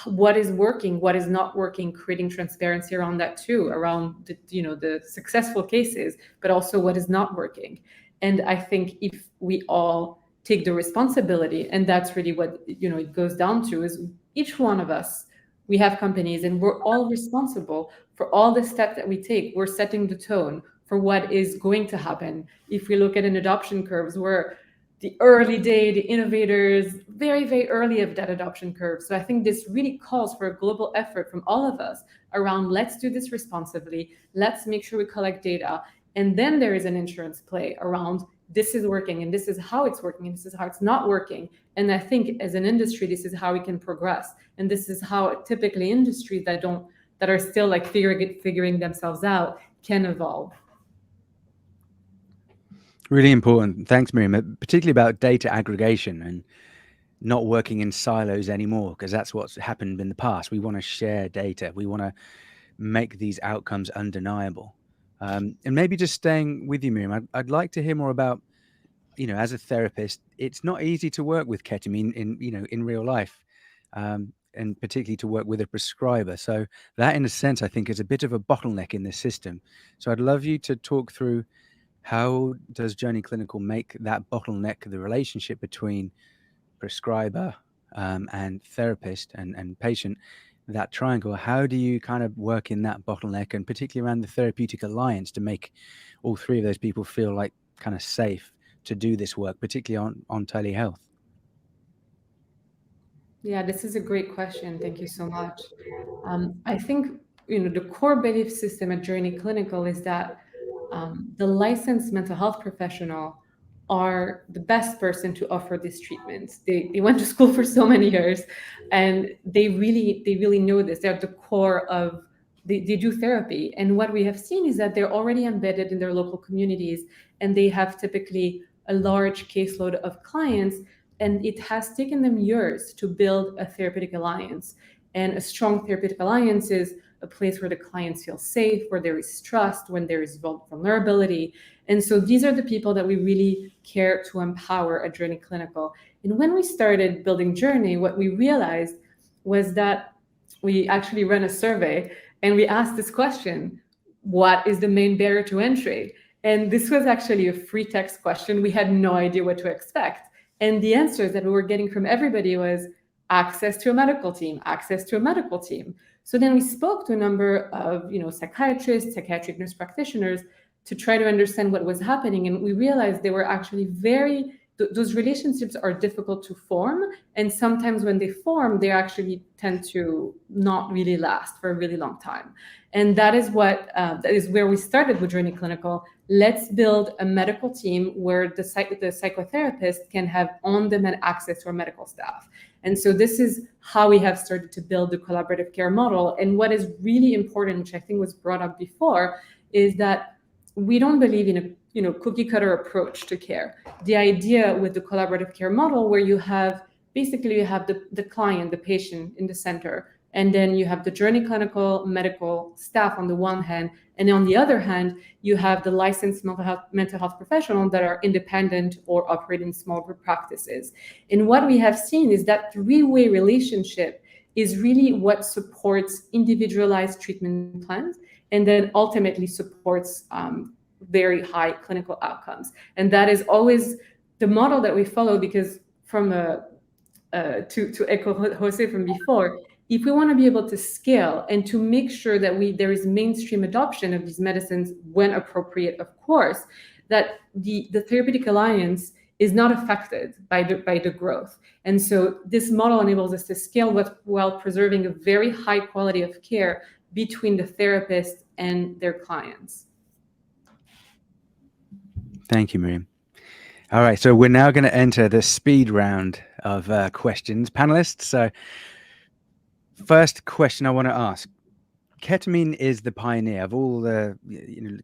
Speaker 6: What is working? What is not working? Creating transparency around that too, around the successful cases, but also what is not working. And I think if we all take the responsibility, and that's really what it goes down to, is each one of us, we have companies and we're all responsible for all the steps that we take. We're setting the tone for what is going to happen. If we look at an adoption curves, we're the early day, the innovators, very, very early of that adoption curve. So I think this really calls for a global effort from all of us around, let's do this responsibly. Let's make sure we collect data. And then there is an insurance play around, this is working and this is how it's working and this is how it's not working. And I think as an industry, this is how we can progress. And this is how typically industries that are still like figuring themselves out can evolve.
Speaker 2: Really important. Thanks, Myriam. Particularly about data aggregation and not working in silos anymore, because that's what's happened in the past. We want to share data. We want to make these outcomes undeniable. And maybe just staying with you, Myriam, I'd like to hear more about, as a therapist, it's not easy to work with ketamine in real life, and particularly to work with a prescriber. So that, in a sense, I think is a bit of a bottleneck in this system. So I'd love you to talk through, how does Journey Clinical make that bottleneck, the relationship between prescriber and therapist and patient, that triangle? How do you kind of work in that bottleneck, and particularly around the therapeutic alliance, to make all three of those people feel like kind of safe to do this work, particularly on telehealth?
Speaker 6: Yeah, this is a great question. Thank you so much. I think, the core belief system at Journey Clinical is that the licensed mental health professional are the best person to offer these treatments. They went to school for so many years, and they really know this. They're at the core of, they do therapy. And what we have seen is that they're already embedded in their local communities, and they have typically a large caseload of clients, and it has taken them years to build a therapeutic alliance. And a strong therapeutic alliance is a place where the clients feel safe, where there is trust, when there is vulnerability. And so these are the people that we really care to empower at Journey Clinical. And when we started building Journey, what we realized was that we actually ran a survey and we asked this question: what is the main barrier to entry? And this was actually a free text question. We had no idea what to expect. And the answers that we were getting from everybody was access to a medical team, access to a medical team. So then we spoke to a number of, psychiatrists, psychiatric nurse practitioners to try to understand what was happening. And we realized they were actually those relationships are difficult to form. And sometimes when they form, they actually tend to not really last for a really long time. And that is where we started with Journey Clinical. Let's build a medical team where the psychotherapist can have on-demand access to our medical staff. And so this is how we have started to build the collaborative care model. And what is really important, which I think was brought up before, is that we don't believe in a cookie cutter approach to care. The idea with the collaborative care model, where you have the client, the patient in the center, and then you have the Journey Clinical medical staff on the one hand, and on the other hand, you have the licensed mental health professionals that are independent or operate in small group practices. And what we have seen is that three-way relationship is really what supports individualized treatment plans, and then ultimately supports very high clinical outcomes. And that is always the model that we follow, because to echo Jose from before, if we want to be able to scale and to make sure that there is mainstream adoption of these medicines when appropriate, of course, that the therapeutic alliance is not affected by the growth. And so this model enables us to scale while preserving a very high quality of care between the therapist and their clients.
Speaker 2: Thank you, Myriam. All right, so we're now going to enter the speed round of questions. Panelists, so first question I want to ask: ketamine is the pioneer of all the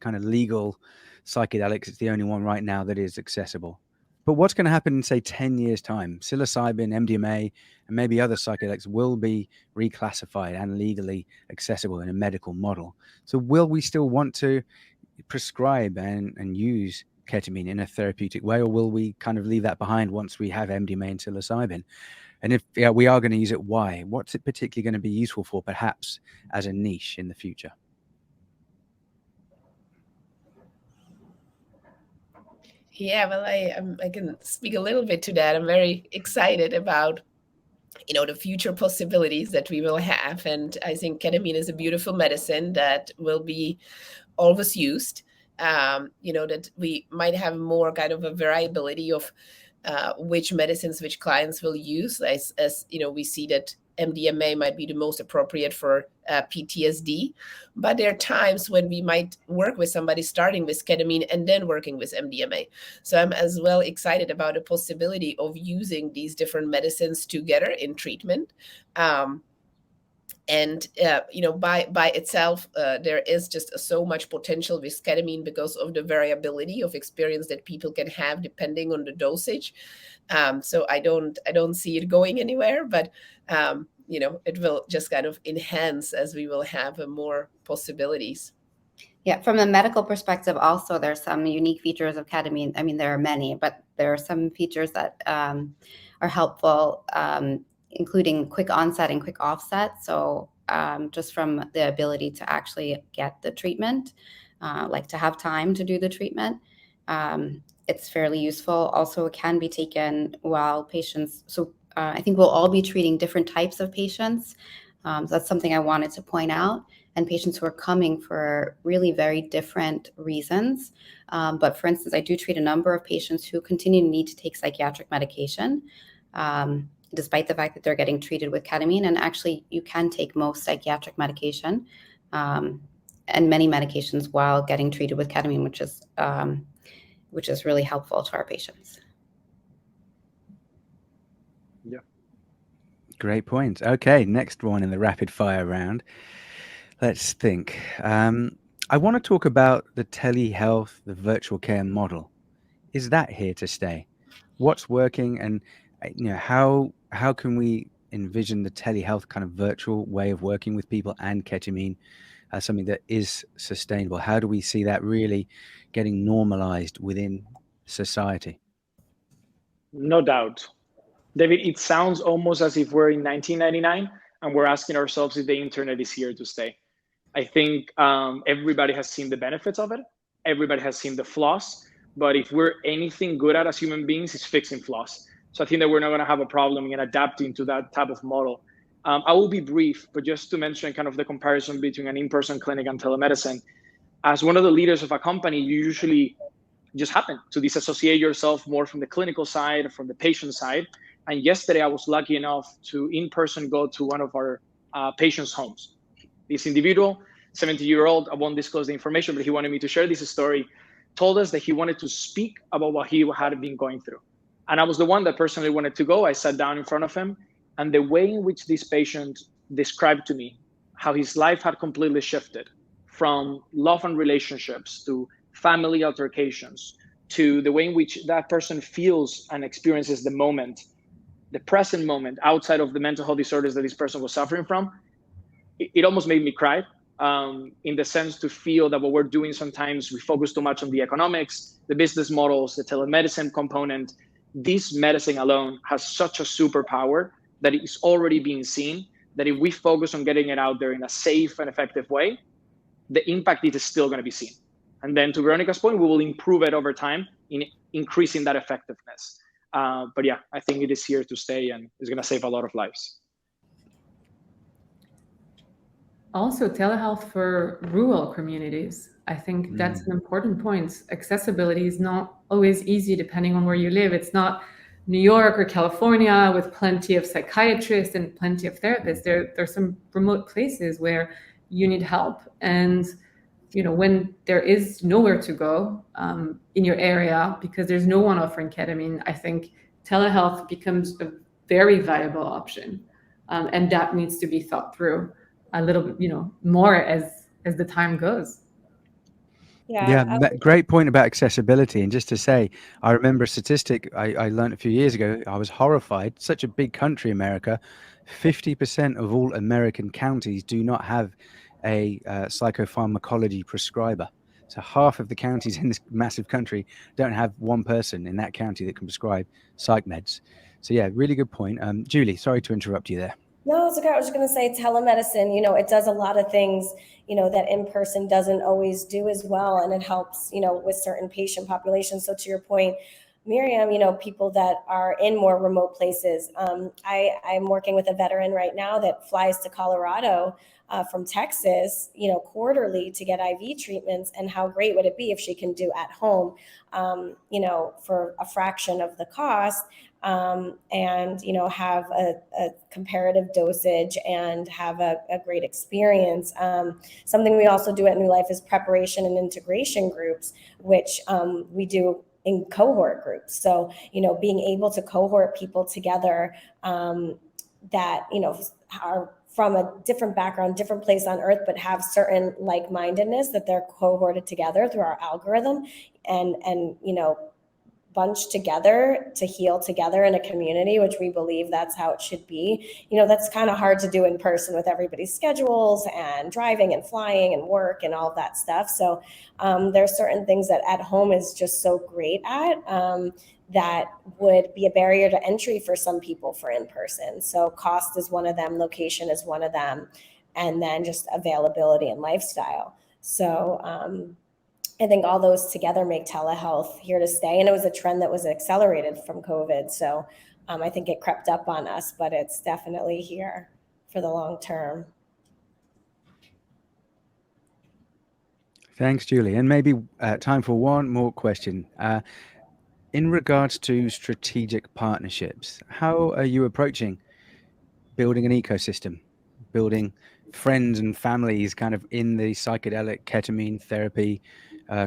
Speaker 2: kind of legal psychedelics. It's the only one right now that is accessible. But what's going to happen in, say, 10 years' time? Psilocybin, MDMA, and maybe other psychedelics will be reclassified and legally accessible in a medical model. So will we still want to prescribe and use ketamine in a therapeutic way, or will we kind of leave that behind once we have MDMA and psilocybin? And if we are going to use it, why? What's it particularly going to be useful for, perhaps as a niche in the future?
Speaker 4: Yeah, well, I can speak a little bit to that. I'm very excited about the future possibilities that we will have, and I think ketamine is a beautiful medicine that will be always used. That we might have more kind of a variability of which medicines which clients will use, as we see that MDMA might be the most appropriate for PTSD, but there are times when we might work with somebody starting with ketamine and then working with MDMA. So I'm as well excited about the possibility of using these different medicines together in treatment. And by itself, there is just so much potential with ketamine because of the variability of experience that people can have depending on the dosage. So I don't see it going anywhere, but it will just kind of enhance as we will have more possibilities.
Speaker 5: Yeah, from a medical perspective, also there's some unique features of ketamine. I mean, there are many, but there are some features that are helpful, including quick onset and quick offset. So just from the ability to actually get the treatment, like to have time to do the treatment, it's fairly useful. Also, it can be taken while patients, so I think we'll all be treating different types of patients. So that's something I wanted to point out. And patients who are coming for really very different reasons. But for instance, I do treat a number of patients who continue to need to take psychiatric medication, despite the fact that they're getting treated with ketamine. And actually, you can take most psychiatric medication and many medications while getting treated with ketamine, which is really helpful to our patients.
Speaker 7: Yeah.
Speaker 2: Great point. Okay, next one in the rapid fire round. Let's think. I want to talk about the telehealth, the virtual care model. Is that here to stay? What's working, and how can we envision the telehealth kind of virtual way of working with people and ketamine as something that is sustainable? How do we see that really getting normalized within society?
Speaker 7: No doubt. David, it sounds almost as if we're in 1999 and we're asking ourselves if the internet is here to stay. I think everybody has seen the benefits of it. Everybody has seen the flaws. But if we're anything good at as human beings, it's fixing flaws. So I think that we're not going to have a problem in adapting to that type of model. I will be brief, but just to mention kind of the comparison between an in-person clinic and telemedicine. As one of the leaders of a company, you usually just happen to disassociate yourself more from the clinical side, from the patient side. And yesterday, I was lucky enough to in-person go to one of our patients' homes. This individual, 70-year-old, I won't disclose the information, but he wanted me to share this story, told us that he wanted to speak about what he had been going through. And I was the one that personally wanted to go. I sat down in front of him. And the way in which this patient described to me how his life had completely shifted from love and relationships to family altercations to the way in which that person feels and experiences the moment, the present moment, outside of the mental health disorders that this person was suffering from, it almost made me cry, in the sense to feel that what we're doing sometimes, we focus too much on the economics, the business models, the telemedicine component. This medicine alone has such a superpower that it's already being seen, that if we focus on getting it out there in a safe and effective way, the impact is still going to be seen. And then to Veronika's point, we will improve it over time in increasing that effectiveness. But yeah, I think it is here to stay and is going to save a lot of lives.
Speaker 6: Also, telehealth for rural communities. I think that's an important point. Accessibility is not always easy depending on where you live. It's not New York or California with plenty of psychiatrists and plenty of therapists. There are some remote places where you need help. And when there is nowhere to go in your area because there's no one offering ketamine, I think telehealth becomes a very viable option. And that needs to be thought through a little bit, more as the time goes.
Speaker 2: Yeah, great point about accessibility. And just to say, I remember a statistic I learned a few years ago. I was horrified. Such a big country, America. 50% of all American counties do not have a psychopharmacology prescriber. So half of the counties in this massive country don't have one person in that county that can prescribe psych meds. So yeah, really good point. Julie, sorry to interrupt you there.
Speaker 3: No, it's okay. I was just going to say telemedicine, it does a lot of things, that in-person doesn't always do as well. And it helps, with certain patient populations. So to your point, Myriam, people that are in more remote places. I'm working with a veteran right now that flies to Colorado from Texas, quarterly to get IV treatments. And how great would it be if she can do at home, for a fraction of the cost, and, have a comparative dosage and have a great experience. Something we also do at New Life is preparation and integration groups, which we do in cohort groups. So, being able to cohort people together that, are from a different background, different place on earth, but have certain like-mindedness, that they're cohorted together through our algorithm and bunch together to heal together in a community, which we believe that's how it should be. That's kind of hard to do in person with everybody's schedules and driving and flying and work and all of that stuff. So there's certain things that at home is just so great at that would be a barrier to entry for some people for in person. So cost is one of them, location is one of them, and then just availability and lifestyle. So I think all those together make telehealth here to stay. And it was a trend that was accelerated from COVID. So I think it crept up on us, but it's definitely here for the long term.
Speaker 2: Thanks, Julie. And maybe time for one more question. In regards to strategic partnerships, how are you approaching building an ecosystem, building friends and families kind of in the psychedelic ketamine therapy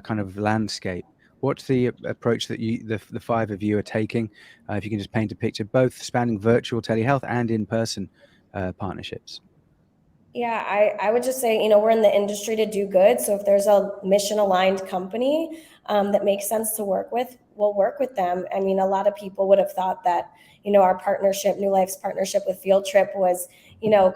Speaker 2: kind of landscape? What's the approach that the five of you are taking? If you can just paint a picture, both spanning virtual telehealth and in-person partnerships.
Speaker 3: Yeah, I would just say, we're in the industry to do good. So if there's a mission-aligned company that makes sense to work with, we'll work with them. I mean, a lot of people would have thought that, our partnership, New Life's partnership with Field Trip was,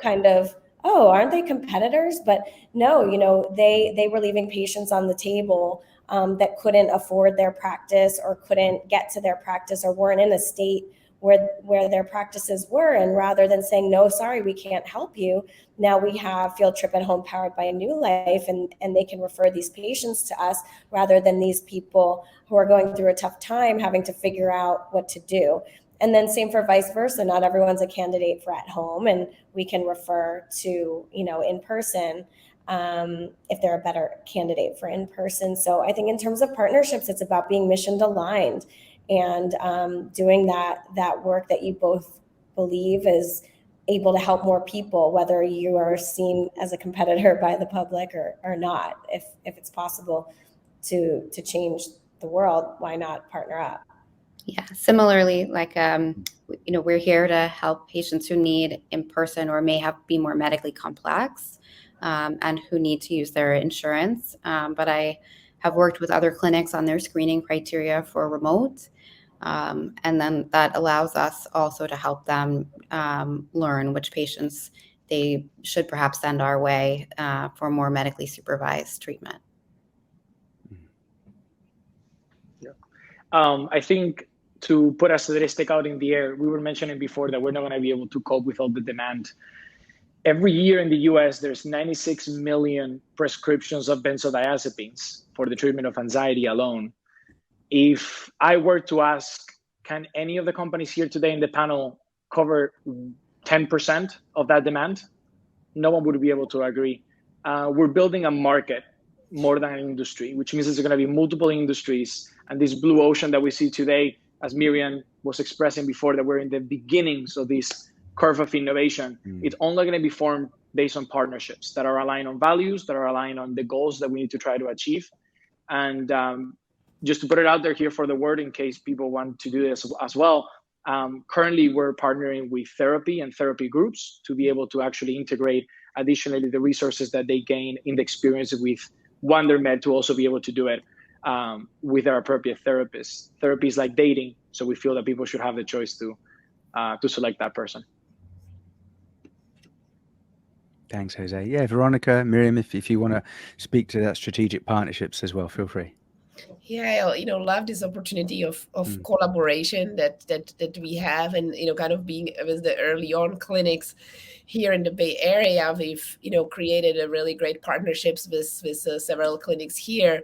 Speaker 3: kind of, oh, aren't they competitors? But no, they were leaving patients on the table that couldn't afford their practice or couldn't get to their practice or weren't in a state where their practices were. And rather than saying, no, sorry, we can't help you, now we have Field Trip at Home powered by a New Life, and they can refer these patients to us rather than these people who are going through a tough time having to figure out what to do. And then same for vice versa. Not everyone's a candidate for at home, and we can refer to, in person if they're a better candidate for in person. So I think in terms of partnerships, it's about being mission aligned and doing that work that you both believe is able to help more people, whether you are seen as a competitor by the public or not. If it's possible to change the world, why not partner up?
Speaker 5: Yeah, similarly, like, we're here to help patients who need in person or may be more medically complex and who need to use their insurance. But I have worked with other clinics on their screening criteria for remote. And then that allows us also to help them learn which patients they should perhaps send our way for more medically supervised treatment.
Speaker 7: Yeah. I think to put a statistic out in the air, we were mentioning before that we're not going to be able to cope with all the demand. Every year in the US, there's 96 million prescriptions of benzodiazepines for the treatment of anxiety alone. If I were to ask, can any of the companies here today in the panel cover 10% of that demand? No one would be able to agree. We're building a market more than an industry, which means there's going to be multiple industries. And this blue ocean that we see today, as Myriam was expressing before, that we're in the beginnings of this curve of innovation, it's only going to be formed based on partnerships that are aligned on values, that are aligned on the goals that we need to try to achieve. And just to put it out there here for the word, in case people want to do this as well, currently we're partnering with therapy and therapy groups to be able to actually integrate additionally the resources that they gain in the experience with WonderMed to also be able to do it with their appropriate therapists. Therapy is like dating, so we feel that people should have the choice to select that person.
Speaker 2: Thanks, Jose. Yeah, Veronika, Myriam, if you want to speak to that strategic partnerships as well, feel free.
Speaker 4: Yeah, I love this opportunity of collaboration that we have, and kind of being with the early on clinics here in the Bay Area. We've created a really great partnerships with several clinics here,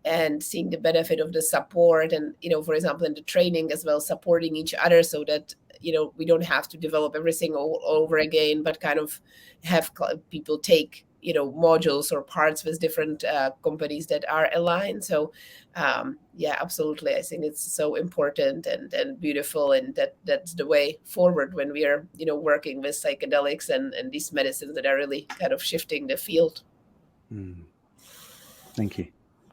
Speaker 4: and seeing the benefit of the support and for example in the training as well, supporting each other so that we don't have to develop everything all over again, but kind of have people take modules or parts with different companies that are aligned. So yeah, absolutely, I think it's so important and beautiful, and that's the way forward when we are working with psychedelics and these medicines that are really kind of shifting the field.
Speaker 2: Thank you.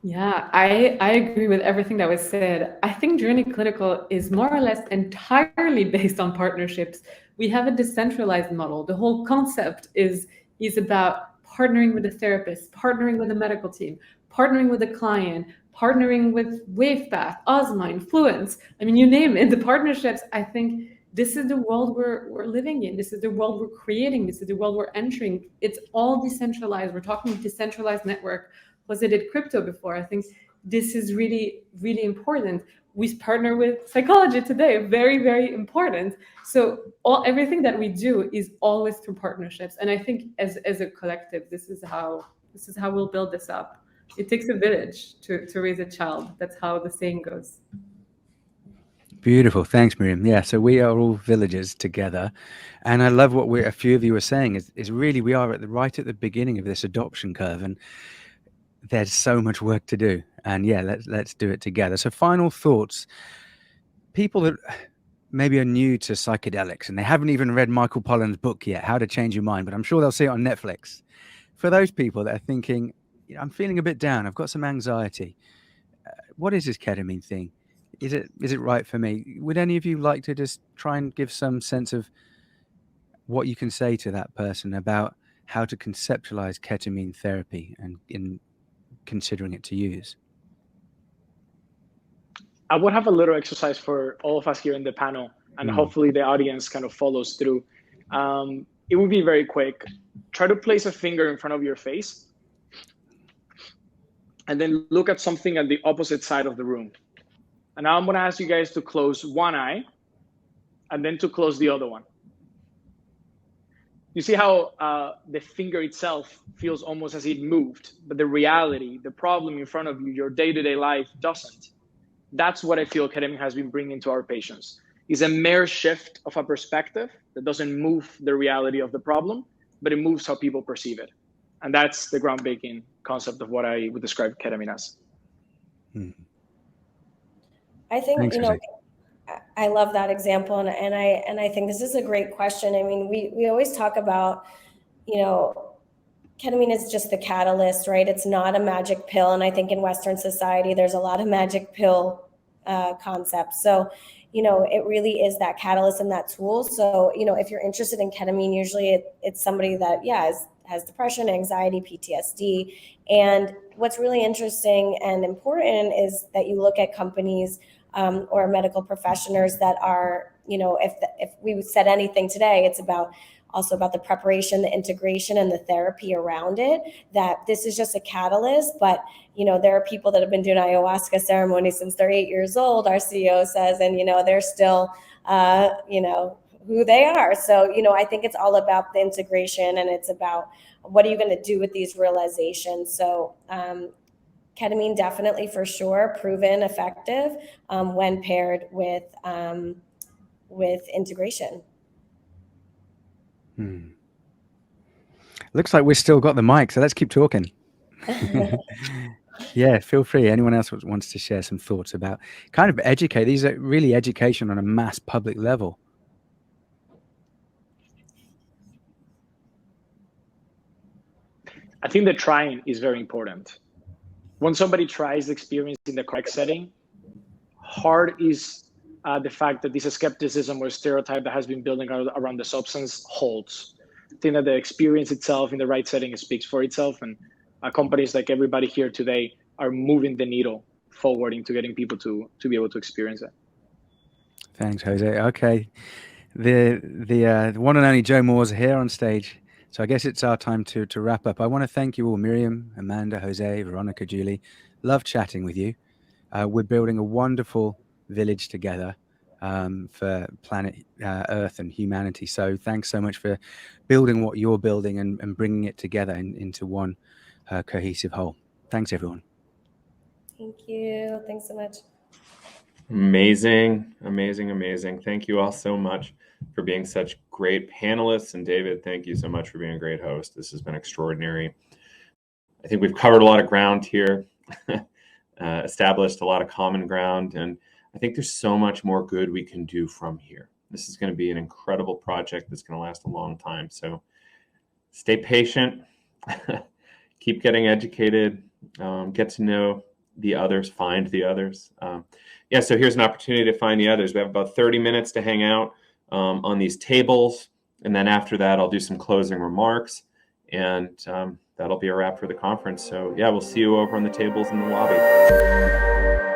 Speaker 6: Yeah, I agree with everything that was said. I think Journey Clinical is more or less entirely based on partnerships. We have a decentralized model. The whole concept is about partnering with a therapist, partnering with a medical team, partnering with a client, partnering with WavePath, Ozma, Influence. I mean, you name it, the partnerships. I think this is the world we're living in. This is the world we're creating. This is the world we're entering. It's all decentralized. We're talking decentralized network. Jose did crypto before. I think this is really, really important. We partner with Psychology Today, very, very important. So everything that we do is always through partnerships. And I think as a collective, this is how we'll build this up. It takes a village to raise a child. That's how the saying goes.
Speaker 2: Beautiful. Thanks, Myriam. Yeah, so we are all villagers together. And I love what a few of you are saying is really we are right at the beginning of this adoption curve. And there's so much work to do, and yeah, let's do it together. So final thoughts. People that maybe are new to psychedelics and they haven't even read Michael Pollan's book yet, How to Change Your Mind, but I'm sure they'll see it on Netflix. For those people that are thinking, I'm feeling a bit down, I've got some anxiety, what is this ketamine thing? Is it right for me? Would any of you like to just try and give some sense of what you can say to that person about how to conceptualize ketamine therapy and in considering it to use?
Speaker 7: I would have a little exercise for all of us here in the panel, and hopefully the audience kind of follows through. It would be very quick. Try to place a finger in front of your face, and then look at something at the opposite side of the room. And now I'm going to ask you guys to close one eye, and then to close the other one. You see how the finger itself feels almost as it moved, but the reality, the problem in front of you, your day-to-day life doesn't. That's what I feel ketamine has been bringing to our patients. Is a mere shift of a perspective that doesn't move the reality of the problem, but it moves how people perceive it. And that's the groundbreaking concept of what I would describe ketamine as.
Speaker 3: I think,
Speaker 2: Thanks,
Speaker 3: you know,
Speaker 2: Jose.
Speaker 3: I love that example. And I think this is a great question. I mean, we always talk about, you know, ketamine is just the catalyst, right? It's not a magic pill. And I think in Western society, there's a lot of magic pill concepts. So, you know, it really is that catalyst and that tool. So, you know, if you're interested in ketamine, usually it's somebody that, has depression, anxiety, PTSD. And what's really interesting and important is that you look at companies or medical professionals that are, you know, if we said anything today, it's also about the preparation, the integration, and the therapy around it, that this is just a catalyst. But, you know, there are people that have been doing ayahuasca ceremonies since they're 8 years old, our CEO says, and, you know, they're still, you know, who they are. So, you know, I think it's all about the integration, and it's about what are you going to do with these realizations. So ketamine definitely, for sure, proven effective when paired with integration.
Speaker 2: Looks like we've still got the mic, so let's keep talking. Yeah, feel free. Anyone else wants to share some thoughts about kind of educate? These are really education on a mass public level.
Speaker 7: I think the trying is very important. When somebody tries the experience in the correct setting, hard is the fact that this skepticism or stereotype that has been building around the substance holds. I think that the experience itself in the right setting speaks for itself, and companies like everybody here today are moving the needle forward into getting people to be able to experience it.
Speaker 2: Thanks, Jose. Okay, the one and only Joe Moore's here on stage, so I guess it's our time to wrap up. I want to thank you all, Myriam, Amanda, Jose, Veronika, Julie. Love chatting with you. We're building a wonderful village together for planet Earth and humanity. So thanks so much for building what you're building and bringing it together into one cohesive whole. Thanks, everyone.
Speaker 3: Thank you. Thanks so much.
Speaker 1: Amazing, amazing, amazing. Thank you all so much for being such great panelists. And David, thank you so much for being a great host. This has been extraordinary. I think we've covered a lot of ground here, established a lot of common ground, and I think there's so much more good we can do from here. This is going to be an incredible project that's going to last a long time. So stay patient, keep getting educated, get to know the others, find the others. So here's an opportunity to find the others. We have about 30 minutes to hang out on these tables. And then after that, I'll do some closing remarks, and that'll be a wrap for the conference. So yeah, we'll see you over on the tables in the lobby.